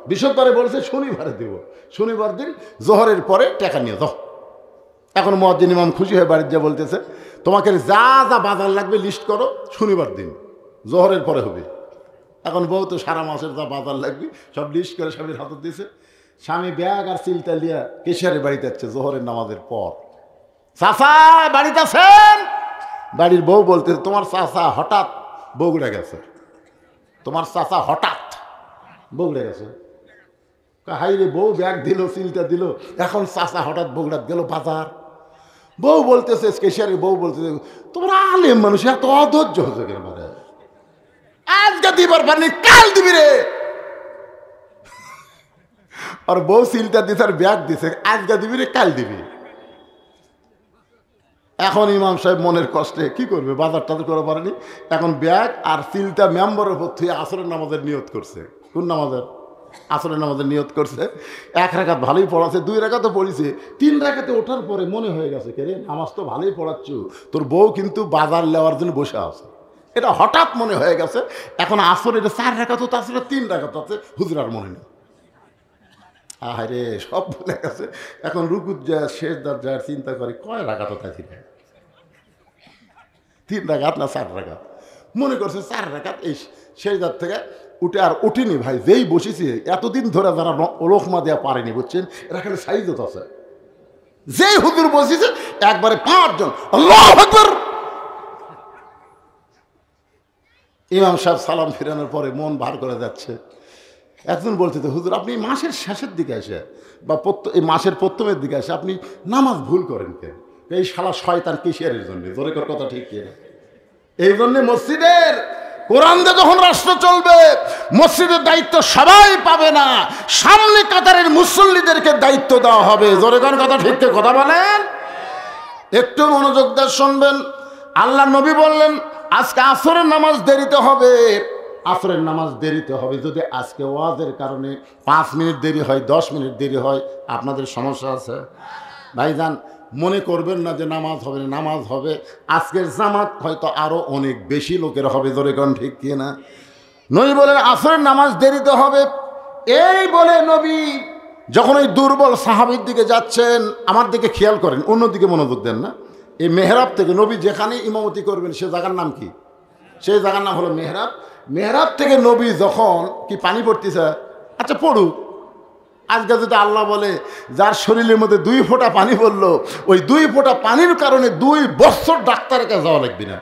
বৃহস্পতিবারে বলছে শনিবারে দেবো, শনিবার দিন জোহরের পরে টাকা নিয়ে যাও। এখন মুয়াজ্জিন ইমাম খুশি হয়ে বাড়িতে যা বলতেছে তোমাকে যা যা বাজার লাগবে লিস্ট করো, শনিবার দিন জোহরের পরে হবে। এখন বউ তো সারা মাসের যা বাজার লাগবে সব লিস্ট করে স্বামীর হাতে দিয়েছে। স্বামী ব্যাগ আর চিলটা লিয়া কেশিয়ারের বাড়িতে যাচ্ছে জোহরের নামাজের পর। চাচা বাড়িতে আছেন? বাড়ির বউ বলতে তোমার চাচা হঠাৎ বগুড়া গেছে। তোমার চাচা হঠাৎ বগুড়া গেছে। হাই রে, বউ ব্যাগ দিল চিলটা দিল, এখন চাচা হঠাৎ বগুড়া গেল বাজার। বউ বলতেছে, কেশিয়ারের বউ বলতেছে তোমরা আলেম মানুষ এত অধৈর্য হচ্ছে কেন? মানে আজকে দিবার পারনি কাল দিবি রে। আর বউ চিলটা দিছে আর ব্যাগ দিছে, আজকে দিবি রে কাল দিবি। এখন ইমাম সাহেব মনের কষ্টে কি করবে, বাজার টাজার করে পারেনি। এখন ব্যাগ আর চিলটা মেম্বরের উপর থেকে আসরের নামাজের নিয়ত করছে। কোন নামাজের? আসরের নামাজের নিয়ত করছে, 1 রাকাত ভালোই পড়াচ্ছে, 2 রাকাত পড়িছে, 3 রাকাতে ওঠার পরে মনে হয়ে গেছে কে রে নামাজ তো ভালোই পড়াচ্ছ, তোর বউ কিন্তু বাজার নেওয়ার জন্য বসে আছে। এটা হঠাৎ মনে হয়ে গেছে। এখন আসরের 4 রাকাত তো আসলে 3 রাকাত আছে, হুজুর আর মনে নেই। আরে সব ভুলে গেছে। এখন রুকুত যায়, শেষ দার যায়, চিন্তা করে কয় রাকাত তাই 3 রাকাত না 4 রাকাত, মনে করছে 4 রাকাত। এই শেষ দার থেকে উঠে আর উঠিনি ভাই, যেই বসেছি এতদিন ধরে যারা লোকমা দেওয়া পারেনি বুঝছেন, এরা খালি সাইজত আছে। যেই হুজুর বসেছে একবারে 5 জন আল্লাহু আকবার। ইমাম সাহেব সালাম ফিরানোর পরে মন ভার করে যাচ্ছে। একজন বলছে তো হুজুর আপনি মাসের শেষের দিকে এসে বা এই মাসের প্রথমের দিকে এসে আপনি নামাজ ভুল করেন কেন? এই শালা শয়তান কিসের জন্য, জোরে কর কথা ঠিক কিনা? এই জন্য মসজিদের কোরআন দিয়ে যখন রাষ্ট্র চলবে, মসজিদের দায়িত্ব সবাই পাবে না, সামনে কাতারের মুসল্লিদেরকে দায়িত্ব দেওয়া হবে। জোরে কর কথা ঠিক কথা বলেন। একটু মনোযোগ দিয়ে শুনবেন। আল্লাহ নবী বললেন আজকে আসরের নামাজ দেরিতে হবে, আসরের নামাজ দেরিতে হবে। যদি আজকে ওয়াজের কারণে 5 মিনিট দেরি হয়, 10 মিনিট দেরি হয়, আপনাদের সমস্যা আছে? ভাইজান মনে করবেন না যে নামাজ হবে না, নামাজ হবে। আজকের জামাত হয়তো আরো অনেক বেশি লোকের হবে। জোরে কোন ঠিক কি না? নবী বলেন আসরের নামাজ দেরিতে হবে। এই বলে নবী যখন ওই দুর্বল সাহাবীর দিকে যাচ্ছেন, আমার দিকে খেয়াল করেন, অন্যদিকে মনোযোগ দেন না। এই মেহরাব থেকে নবী যেখানে ইমামতি করবেন সে জায়গার নাম কি? সেই জায়গার নাম হলো মেহরাব। মেহরাব থেকে নবী যখন কি পানি পড়তেছে, আচ্ছা পড়ুক। আজকে যদি আল্লাহ বলে যার শরীরের মধ্যে 2 ফোঁটা পানি পড়লো, ওই 2 ফোঁটা পানির কারণে 2 বছর ডাক্তারের কাছে যাওয়া লাগবে না।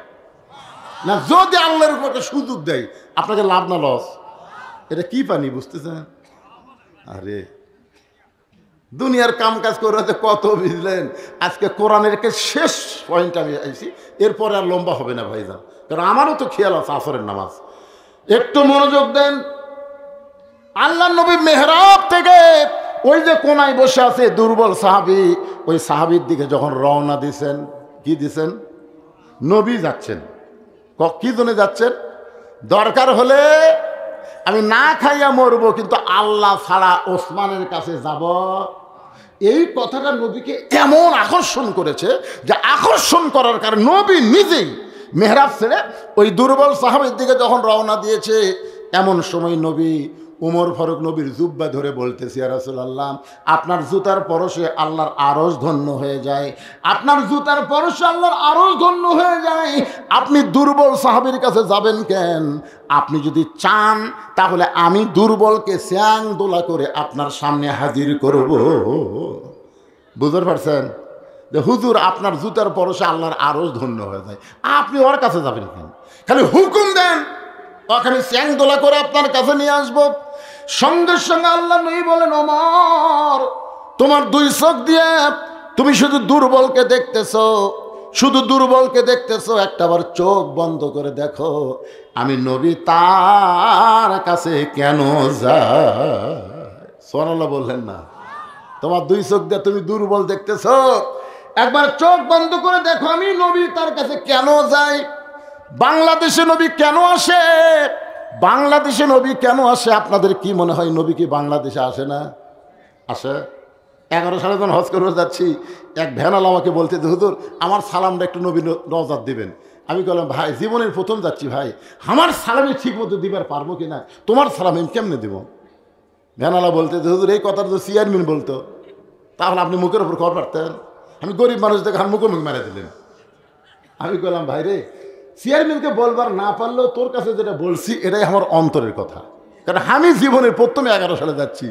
না যদি আল্লাহর উপর একটা সুযোগ দেয়, আপনাকে লাভ না লস? এটা কি পানি বুঝতেছেন? আরে দুনিয়ার কাম কাজ করে কত বুঝলেন। আজকে কোরআনের শেষ পয়েন্ট আমি আইছি, এরপরে আর লম্বা হবে না ভাইজান, কারণ আমারও তো খেয়াল আছে আসরের নামাজ। একটু মনোযোগ দেন। আল্লাহ নবী মেহরাব থেকে ওই যে কোনায় বসে আছে দুর্বল সাহাবী, ওই সাহাবীর দিকে যখন রওনা দিছেন, কি দিছেন? নবী যাচ্ছেন। কি জন্য যাচ্ছেন? দরকার হলে আমি না খাইয়া মরবো, কিন্তু আল্লাহ ছাড়া ওসমানের কাছে যাব। এই কথাটা নবীকে এমন আকর্ষণ করেছে যে আকর্ষণ করার কারণে নবী নিজেই মেহরাব ছেড়ে ওই দুর্বল সাহাবীর দিকে যখন রওনা দিয়েছে, এমন সময় নবী উমর ফারুক নবীর জুব্বা ধরে বলতেছে, ইয়া রাসূলুল্লাহ আপনার জুতার পরশে আল্লাহর আরশ ধন্য হয়ে যায়, আপনার জুতার পরশে আল্লাহর আরশ ধন্য হয়ে যায়, আপনি দুর্বল সাহাবীর কাছে যাবেন কেন? আপনি যদি চান তাহলে আমি দুর্বলকে স্যাং দোলা করে আপনার সামনে হাজির করব। বুঝতে পারছেন? যে হুজুর আপনার জুতার পরশে আল্লাহর আরশ ধন্য হয়ে যায়, আপনি ওর কাছে যাবেন কেন? খালি হুকুম দেন, ওখানে স্যাং দোলা করে আপনার কাছে নিয়ে আসবো। সঙ্গে সঙ্গে আল্লাহ নবী বলেন, ওমর তোমার 2 চোখ দিয়ে তুমি শুধু দুর্বলকে দেখতেছো, শুধু দুর্বলকে দেখতেছো, একটাবার চোখ বন্ধ করে দেখো আমি নবী তার কাছে কেন যাই। সুবহানাল্লাহ বললেন না? তোমার 2 চোখ দিয়ে তুমি দুর্বল দেখতেছো, একবার চোখ বন্ধ করে দেখো আমি নবী তার কাছে কেন যাই। বাংলাদেশে নবী কেন আসে? বাংলাদেশে নবী কেন আসে? আপনাদের কি মনে হয় নবী কি বাংলাদেশে আসে না? আসে। 11 সালে যখন হজ করে যাচ্ছি, এক ভ্যানাল আমাকে বলতে যে হুজুর আমার সালামটা একটু নবী রওজাত দিবেন। আমি বললাম ভাই জীবনের প্রথম যাচ্ছি ভাই, আমার সালামি ঠিক মতো দিবার পারবো কিনা, তোমার সালাম আমি কেমনে দেবো? ভ্যানালা বলতে যে হুজুর এই কথাটা তো চেয়ারম্যান বলতো, তাহলে আপনি মুখের উপর খবর পারতেন। আমি গরিব মানুষ দেখে মুখে মুখ মেরে দিলেন। আমি বললাম ভাই রে, চেয়ারম্যানকে বলবার না পারলেও তোর কাছে যেটা বলছি এটাই আমার অন্তরের কথা, কারণ আমি জীবনের প্রথমে 11 সালে যাচ্ছি।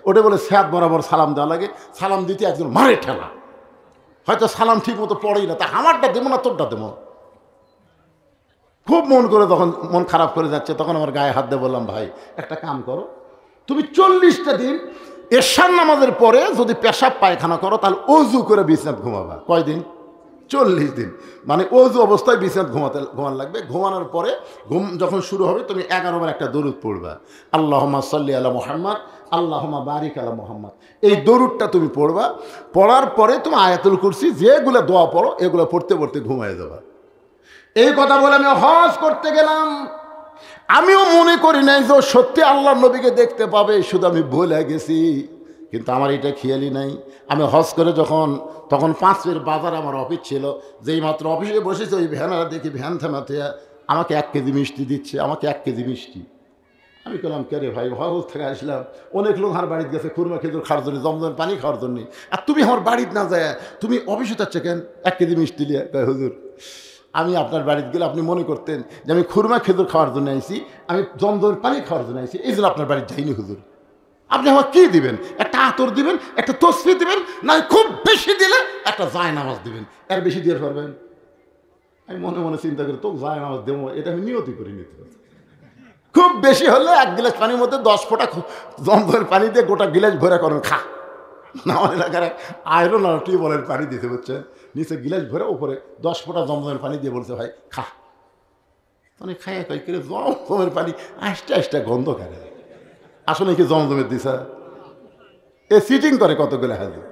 ওটা বলে স্যাদ বরাবর সালাম দেওয়া লাগে, সালাম দিতে একজন মারে ঠেলা, হয়তো সালাম ঠিক মতো পড়েই না, তা আমারটা দেবো না তোরটা দেবো। খুব মন করে তখন মন খারাপ করে যাচ্ছে, তখন আমার গায়ে হাত দিয়ে বললাম ভাই একটা কাম করো, তুমি 40টা দিন এশার নামাজের পরে যদি পেশাব পায়খানা করো তাহলে অজু করে বিছনাত ঘুমাবা। কয়দিন? 40 দিন। মানে অজু অবস্থায় বিছনাত ঘুমান লাগবে। ঘুমানোর পরে ঘুম যখন শুরু হবে তুমি 11 বার একটা দরুদ পড়বা, আল্লাহুম্মা সাল্লি আলা মুহাম্মদ আল্লাহুম্মা বারিক আলা মুহাম্মদ। এই দরুদটা তুমি পড়বা। পড়ার পরে তুমি আয়াতুল কুরসি যেগুলো দোয়া পড়ো এগুলো পড়তে পড়তে ঘুমায় যাবা। এই কথা বলে আমি হজ করতে গেলাম। আমিও মনে করি নাই যে সত্যি আল্লাহ নবীকে দেখতে পাবে, শুধু আমি ভুলে গেছি। কিন্তু আমার এটা খেয়ালই নাই। আমি হজ করে তখন 5 বাজার আমার অফিস ছিল, যেই মাত্র অফিসে বসেছে ওই ভ্যানারা দেখি ভ্যান থামাতে আমাকে 1 কেজি মিষ্টি দিচ্ছে, আমাকে 1 কেজি মিষ্টি। আমি বললাম কে রে ভাই, হজ থেকে আসলাম, অনেক লোক আমার বাড়িতে গেছে খুরমা খেজুর খাওয়ার জন্য, জমজম পানি খাওয়ার জন্য, আর তুমি আমার বাড়িতে না যায় তুমি অফিসে যাচ্ছে কেন 1 কেজি মিষ্টি নিয়ে? হুজুর আমি আপনার বাড়িতে গেলে আপনি মনে করতেন যে আমি খুরমা খেজুর খাওয়ার জন্য আইছি, আমি জমজম পানি খাওয়ার জন্য আইছি, এই জন্য আপনার বাড়িতে যাইনি হুজুর। আপনি আমার কি দিবেন? একটা আতর দিবেন, একটা তসবি দিবেন, না খুব বেশি দিলে একটা জায়নামাজ দিবেন, এর বেশি দিয়ে পারবেন? আমি মনে মনে চিন্তা করি তো জায়নামাজ দেবো, এটা আমি নিয়তি করে নিতে পারি। খুব বেশি হলে 1 গিলাস পানির মধ্যে 10 ফোঁটা জমজমের পানি দিয়ে গোটা গিলাস ভরে করেন খা। আমার এলাকার আয়রন আর টিউবওয়েলের পানি দিতে হচ্ছে, নিচে গিলাস ভরে উপরে 10 ফোঁটা জমজমের পানি দিয়ে বলছে ভাই খা। মানে খাইয়া খাই করে জমজমের পানি আস্তে আস্তে গন্ধ খায়। আসলে কি জমজমের দিশা? এ সিটিং করে কতগুলো হাজির।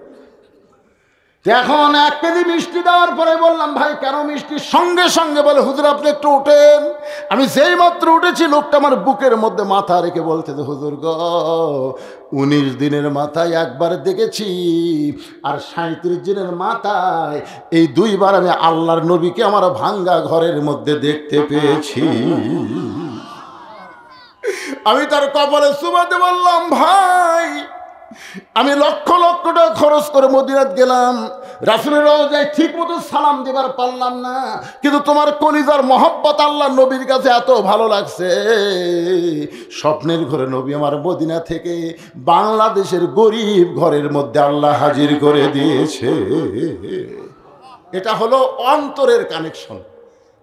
এখন 1 কেজি মিষ্টি দেওয়ার পরে বললাম ভাই কেন মিষ্টি? সঙ্গে সঙ্গে বলে হুজুর আপনি একটু উঠেন। আমি যেই মাত্র উঠেছি লোকটা আমার বুকের মধ্যে মাথা রেখে বলতে যে হুজুর গো 19 দিনের মাথায় একবার দেখেছি, আর 37 দিনের মাথায় এই 2 বার আমি আল্লাহর নবীকে আমার ভাঙ্গা ঘরের মধ্যে দেখতে পেয়েছি। আমি তার কপালে চুমাতে বললাম ভাই আমি লক্ষ লক্ষ টাকা খরচ করে মদিনাত গেলাম, রাসূলের রওজায় ঠিক মতো সালাম দিবার পারলাম না, কিন্তু তোমার কলিজার মহব্বত আল্লাহ নবীর কাছে এত ভালো লাগছে, স্বপ্নের ঘরে নবী আমার মদিনা থেকে বাংলাদেশের গরিব ঘরের মধ্যে আল্লাহ হাজির করে দিয়েছে। এটা হলো অন্তরের কানেকশন।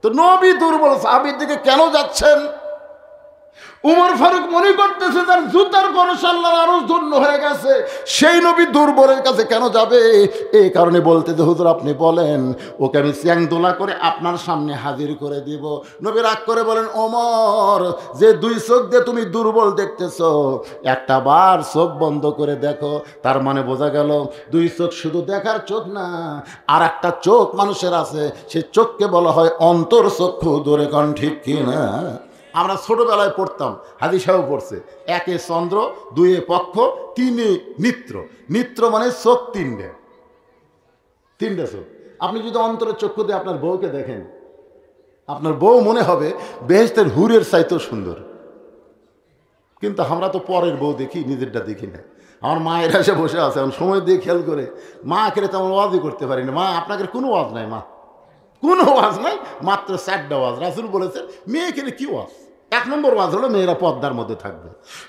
তো নবী দুর্বল সাহাবীর দিকে কেন যাচ্ছেন? উমর ফারুক মনে করতেছে তার জুতার পরশে আল্লাহর আরশ ধন্য হয়ে গেছে, সেই নবী দুর্বলের কাছে কেন যাবে? এই কারণে বলতে যে হুজুর আপনি বলেন ওকে আমি চ্যাং দোলা করে আপনার সামনে হাজির করে দিব। নবী রাগ করে বলেন ওমর যে 2 চোখ দিয়ে তুমি দুর্বল দেখতেছো, একটা বার চোখ বন্ধ করে দেখো। তার মানে বোঝা গেল 2 চোখ শুধু দেখার চোখ না, আর একটা চোখ মানুষের আছে, সে চোখকে বলা হয় অন্তর চক্ষু। দূরে কন ঠিক কিনা? আমরা ছোটবেলায় পড়তাম, হাদিস সাহেব পড়ছে, 1 চন্দ্র, 2 পক্ষ, 3 নিত্র। নিত্র মানে চোখ 3টে চোখ। আপনি যদি অন্তরের চক্ষু দিয়ে আপনার বউকে দেখেন, আপনার বউ মনে হবে বেহেশতের হুরের চাইতেও সুন্দর। কিন্তু আমরা তো পরের বউ দেখি, নিজেরটা দেখি না। আমার মায়ের এসে বসে আছে, আমি সময় দিয়ে খেয়াল করে মা খেলে তেমন ওয়াজই করতে পারি না। মা আপনাকে কোনো ওয়াজ নাই, মা কোনো ওয়াজ নাই, মাত্র 4টা ওয়াজ। রাসূল বলেছেন মেয়ে খেলে কি ওয়াজ? 1 নম্বর ওয়াজ হলো মেয়েরা পর্দার মধ্যে থাকবে,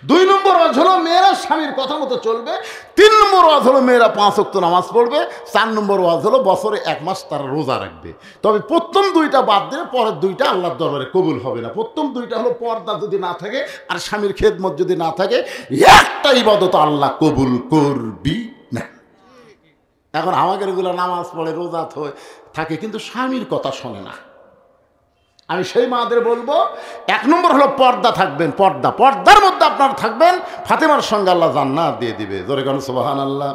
2 নম্বর ওয়াজ হলো মেয়েরা স্বামীর কথা মতো চলবে, 3 নম্বর ওয়াজ হলো মেয়েরা 5 ওয়াক্ত নামাজ পড়বে, 4 নম্বর ওয়াজ হলো বছরে 1 মাস তারা রোজা রাখবে। তবে প্রথম 2টা বাদ দিলে পরের 2টা আল্লাহর দরবারে কবুল হবে না। প্রথম 2টা হলো পর্দা যদি না থাকে আর স্বামীর খেদমত যদি না থাকে, একটা ইবাদত আল্লাহ কবুল করবি না। এখন আমাদের এগুলো নামাজ পড়ে রোজা থাকে কিন্তু স্বামীর কথা শোনে না। আমি সেই মাদের বলবো 1 নম্বর হলো পর্দা থাকবেন, পর্দার মধ্যে আপনার থাকবেন, ফাতেমার সঙ্গে আল্লাহ জান্নাত দিয়ে দিবে। জোরে গান সুবহানাল্লাহ।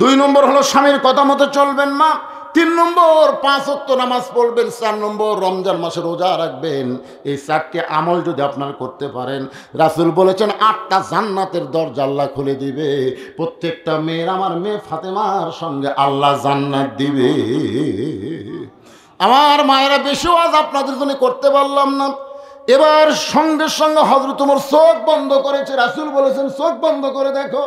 2 নম্বর হলো স্বামীর কথা মতো চলবেন মা। 3 নম্বর 5 ওয়াক্ত নামাজ পড়বেন। 4 নম্বর রমজান মাসে রোজা রাখবেন। এই 4টি আমল যদি আপনার করতে পারেন, রাসূল বলেছেন 8টা জান্নাতের দরজা আল্লাহ খুলে দিবে। প্রত্যেকটা মেয়ের আমার মেয়ে ফাতেমার সঙ্গে আল্লাহ জান্নাত দিবে। আমার মায়েরা বেশি ওয়াজ আপনাদের জন্য করতে পারলাম না। এবার সঙ্গে সঙ্গে হযরত ওমর চোখ বন্ধ করেছে। রাসূল বলেছেন চোখ বন্ধ করে দেখো।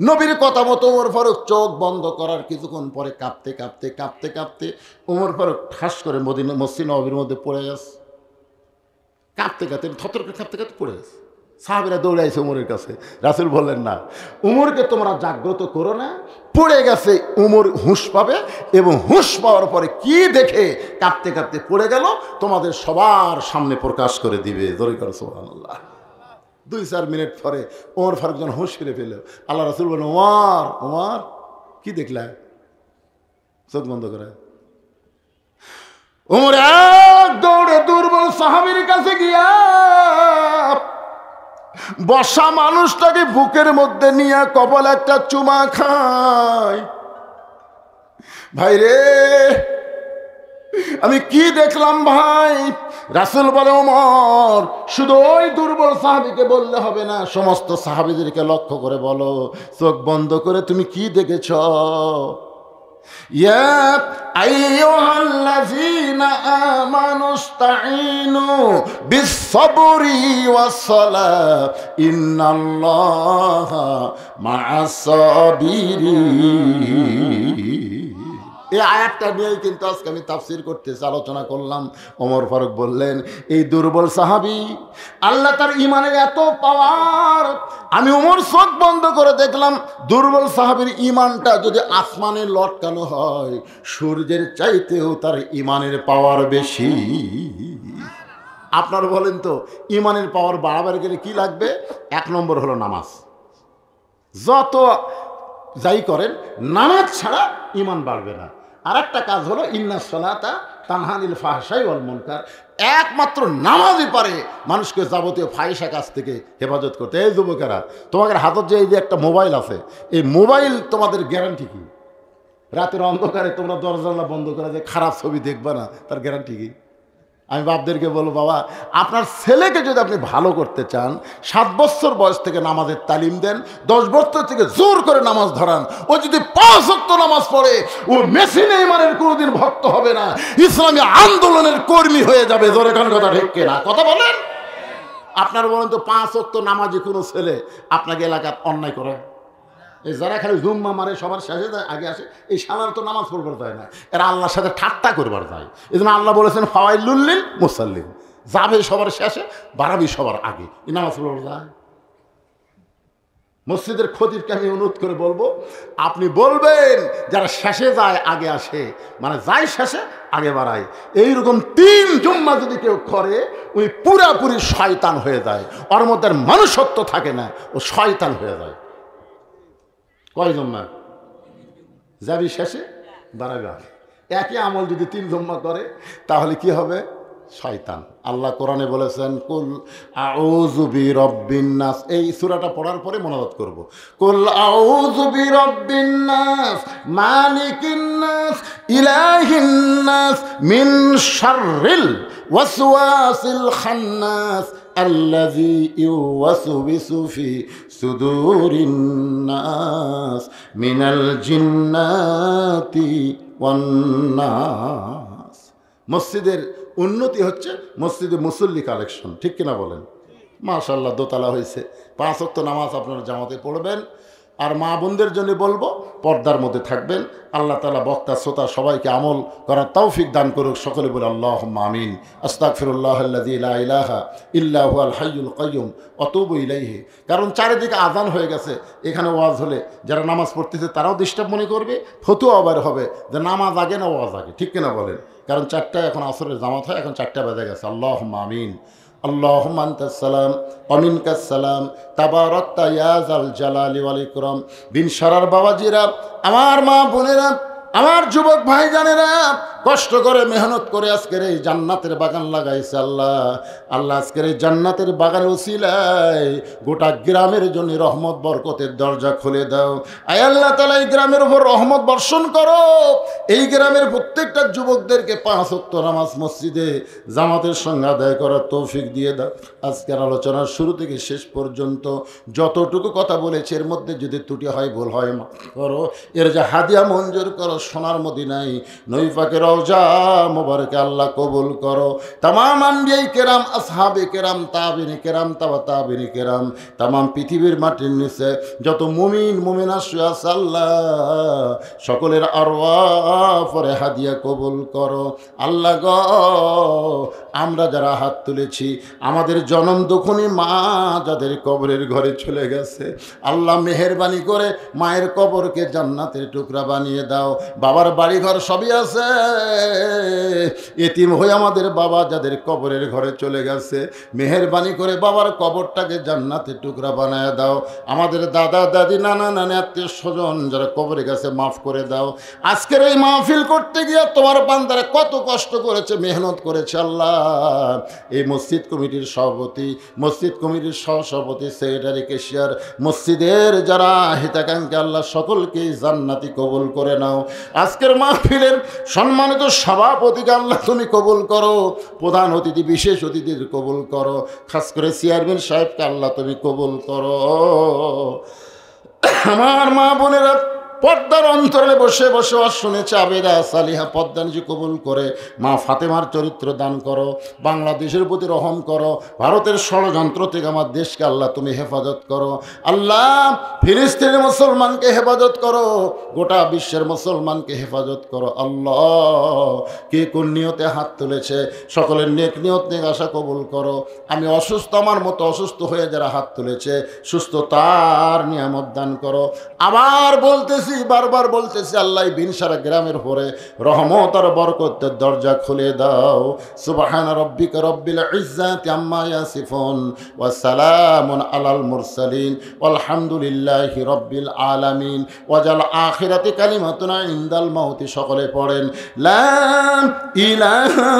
নবীর কথা মতো ওমর ফারুক চোখ বন্ধ করার কিছুক্ষণ পরে কাঁপতে কাঁপতে কাঁপতে কাঁপতে ওমর ফারুক ঠাস করে মসজিদ নববীর মধ্যে পড়ে গেছে। কাঁপতে কাঁপতে থতর করে কাঁপতে কাঁপতে পড়ে গেছে। সাহাবীরা দৌড়াইছে উমরের কাছে। রাসূল বললেন না, উমরকে তোমরা জাগ্রত করো না। পড়ে গেছে, উমর হুঁশ পাবে, এবং হুঁশ পাওয়ার পরে কি দেখে কাঁপতে কাঁপতে পড়ে গেল তোমাদের সবার সামনে প্রকাশ করে দিবে। জোরে করে সুবহানাল্লাহ। 2-4 মিনিট পরে ওমর ফারুক যখন হুঁশ ফিরে পেল, আল্লাহ রাসূল বললেন ওমর কি দেখলা? চোখ বন্ধ করে ওমর এক দৌড়ে দুর্বল সাহাবীর কাছে গিয়া বসা মানুষটাকে বুকের মধ্যে নিয়ে কপালে একটা চুমা খায়। ভাই রে, আমি কি দেখলাম ভাই? রাসূল বলে, ওমর শুধু ওই দুর্বল সাহাবীকে বললে হবে না, সমস্ত সাহাবীদেরকে লক্ষ্য করে বলো, চোখ বন্ধ করে তুমি কি দেখেছ? ইয়া আইয়ুহাল্লাযীনা আমানুস্তাঈনু বিস-সাবরি ওয়াস-সালাহ ইন্নাল্লাহা মা'আস-সাবিরিন। এই আয়াতটা নিয়েই কিন্তু আজকে আমি তাফসীর করতেছি, আলোচনা করলাম। ওমর ফারুক বললেন, এই দুর্বল সাহাবী, আল্লাহ তার ইমানের এত পাওয়ার, আমি ওমর চোখ বন্ধ করে দেখলাম দুর্বল সাহাবীর ইমানটা যদি আসমানে লটকানো হয়, সূর্যের চাইতেও তার ইমানের পাওয়ার বেশি। আপনারা বলেন তো, ইমানের পাওয়ার বাড়াবার গেলে কি লাগবে? এক নম্বর হলো নামাজ। যত যাই করেন, নামাজ ছাড়া ইমান বাড়বে না। আর একটা কাজ হলো ইন্নাস সালাতা তানহা আনিল ফাহশাই ওয়াল মুনকার। একমাত্র নামাজই পারে মানুষকে যাবতীয় ফাহিশা কাজ থেকে হেফাজত করতে। এই যুবকেরা, তোমাদের হাতত যে এই যে একটা মোবাইল আছে, এই মোবাইল তোমাদের গ্যারান্টি কি? রাতের অন্ধকারে তোমরা দরজা বন্ধ করে যে খারাপ ছবি দেখবা না, তার গ্যারান্টি কি? আমি বাপদেরকে বলবো, বাবা আপনার ছেলেকে যদি আপনি ভালো করতে চান, 7 বছর বয়স থেকে নামাজের তালিম দেন, 10 বছর থেকে জোর করে নামাজ ধরান। ও যদি 5 ওয়াক্ত নামাজ পড়ে, ও মেশিনে ইমানের কোনোদিন ভক্ত হবে না, ইসলামী আন্দোলনের কর্মী হয়ে যাবে। জোরে কান কথা ঠিক কিনা? কথা বলেন। আপনার বলেন তো, 5 ওয়াক্ত নামাজি কোনো ছেলে আপনাকে এলাকার অন্যায় করে? এই যারা খালি জুম্মা মারে, সবার শেষে যায়, আগে আসে, এই সালার তো নামাজ পড়বার যায় না, এরা আল্লাহর সাথে ঠাট্টা করবার যায়। এই জন্য আল্লাহ বলেছেন ফাওয়াইলুল লিল মুসাল্লিন, যাবে সবার শেষে, বাড়াবি সবার আগে, এই নামাজ পড়বার যায়। মসজিদের খতিবকে আমি অনুরোধ করে বলবো, আপনি বলবেন যারা শেষে যায় আগে আসে, মানে যায় শেষে আগে বাড়ায়, এইরকম 3 জুম্মা যদি কেউ করে, ওই পুরাপুরি শয়তান হয়ে যায়। ওর মধ্যে মানুষত্ব থাকে না, ও শয়তান হয়ে যায়। কয় জম্মা যাবি শেষে, বাড়াবে আগে। একই আমল যদি 3 জম্মা করে, তাহলে কি হবে? শয়তান। আল্লাহ কোরআনে বলেছেন, কুল আউযু বিরাব্বিন নাস। এই সূরাটা পড়ার পরে মনোবাদ করব। কুল আউযু বিরাব্বিন নাস মালিকিন নাস ইলাহিন নাস মিন শাররিল ওয়াসওয়াসিল খান্নাস আল্লাযী ইউওয়াসবিসু ফি সুদুরিন নাস মিনাল জিন্নাতি ওয়ান নাস। মসজিদের উন্নতি হচ্ছে মসজিদে মুসল্লি কালেকশন, ঠিক কিনা বলেন? মাশাআল্লাহ, দোতলা হয়েছে। 5 ওয়াক্ত নামাজ আপনারা জামাতে পড়বেন। আর মা বোনদের জন্য বলবো, পর্দার মধ্যে থাকবেন। আল্লাহ তাআলা বক্তা শ্রোতা সবাইকে আমল করার তৌফিক দান করুক। সকলে বলে আল্লাহুম্মা আমিন। আস্তাগফিরুল্লাহাল্লাযী লা ইলাহা ইল্লা হুয়াল হাইয়ুল কাইয়্যুম ওয়া আতুবু ইলাইহি। কারণ চারিদিকে আযান হয়ে গেছে, এখানে ওয়াজ হলে যারা নামাজ পড়তেছে তারাও ডিস্টার্ব মনে করবে, ফতুয়া আবার হবে যে নামাজ আগে না ওয়াজ আগে, ঠিক কিনা বলেন? কারণ 4টায় এখন আসরের জামাত হয়, এখন 4টা বেজে গেছে। আল্লাহুম্মা আমিন। আল্লাহুম্মা আনতাস সালাম ওয়া মিনকাস সালাম তাবারাকতা ইয়া যাল জালালি ওয়াল ইকরাম। বিন সারার বাবাজিরা, আমার মা বোনেরা, আমার যুবক ভাই জানেরা, কষ্ট করে মেহনত করে আজকের এই জান্নাতের বাগান লাগাইছে আল্লাহ। আল্লাহ আজকের এই জান্নাতের বাগানের উসিলায় গোটা গ্রামের জন্য রহমত বরকতের দরজা খুলে দাও। আয় আল্লাহ তাআলা, এই গ্রামের উপর রহমত বর্ষণ করো। এই গ্রামের প্রত্যেকটা যুবকদেরকে 5 ওয়াক্ত নামাজ মসজিদে জামাতের সঙ্গে আদায় করার তৌফিক দিয়ে দাও। আজকের আলোচনার শুরু থেকে শেষ পর্যন্ত যতটুকু কথা বলেছে, এর মধ্যে যদি ত্রুটি হয়, ভুল হয়, মাফ করো। এর যে হাদিয়া মঞ্জুর করো, সোনার মদিনায় নবী পাকের রওজা মোবারকে আল্লাহ কবুল করো। তামাম আম্বিয়ায়ে কেরাম, আসহাবে কেরাম, তাবিঈনে কেরাম, তাবা তাবিঈনে কেরাম, তামাম পৃথিবীর মাটির নিচে যত মুমিন মুমিনা শুয়ে আছে আল্লাহ, সকলের আরওয়াহ পরে হাদিয়া কবুল করো। আল্লাহ গো, আমরা যারা হাত তুলেছি, আমাদের জনম দুঃখিনী মা যাদের কবরের ঘরে চলে গেছে, আল্লাহ মেহেরবানি করে মায়ের কবরকে জান্নাতের টুকরা বানিয়ে দাও। বাবার বাড়ি ঘর সবই আছে, এতিম হয়ে আমাদের বাবা যাদের কবরের ঘরে চলে গেছে, মেহেরবানি করে বাবার কবরটাকে জান্নাতের টুকরা বানায় দাও। আমাদের দাদা দাদি, নানা নানি, আত্মীয় স্বজন যারা কবরে গেছে, মাফ করে দাও। আজকের এই মাহফিল করতে গিয়ে তোমার বান্দারা কত কষ্ট করেছে, মেহনত করেছে আল্লাহ, এই মসজিদ কমিটির সভাপতি, মসজিদ কমিটির সহসভাপতি, সেক্রেটারি, কেশিয়ার, মসজিদের যারা হিতাকাঙ্ক্ষী আল্লাহ সকলকে জান্নাতি কবুল করে নাও। আজকের মাহফিলের সম্মানিত সভাপতিকে আল্লাহ তুমি কবুল করো, প্রধান অতিথি বিশেষ অতিথির কবুল করো, খাস করে চেয়ারম্যান সাহেবকে আল্লাহ তুমি কবুল করো। আমার মা বোনেরা পর্দার অন্তরে বসে বসে শুনেছে আবেদা সালিহা পদ্মানজি কবুল করে। মা ফাতেমার চরিত্র দান করো, বাংলাদেশের প্রতি রহম করো, ভারতের ষড়যন্ত্র থেকে আমার দেশকে আল্লাহ তুমি হেফাজত করো। আল্লাহ ফিলিস্তিনের মুসলমানকে হেফাজত করো, গোটা বিশ্বের মুসলমানকে হেফাজত করো। আল্লাহ কে কোন নিয়তে হাত তুলেছে সকলের নেক নিয়ত নেক আশা কবুল করো। আমি অসুস্থ, আমার মতো অসুস্থ হয়ে যারা হাত তুলেছে সুস্থতার নিয়ামত দান করো। আবার বলতেছি, বারবার বলতেছি, আল্লাহ বিনসারা গ্রামের পরে রহমত আর বরকতের দরজা খুলে দাও। সুবহান রাব্বিকা রব্বিল ইজ্জাতি আম্মা ইয়াসিফুন ওয়া সালামুন আলাল মুরসালিন ওয়ালহামদুলিল্লাহি রব্বিল আলামিন। ওয়াজাল আখিরাতি কালিমাতুনা ইনদাল মাউতি। সকলে পড়েন লা ইলাহা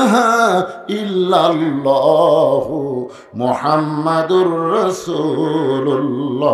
ইল্লাল্লাহু মুহাম্মাদুর রাসূলুল্লাহ।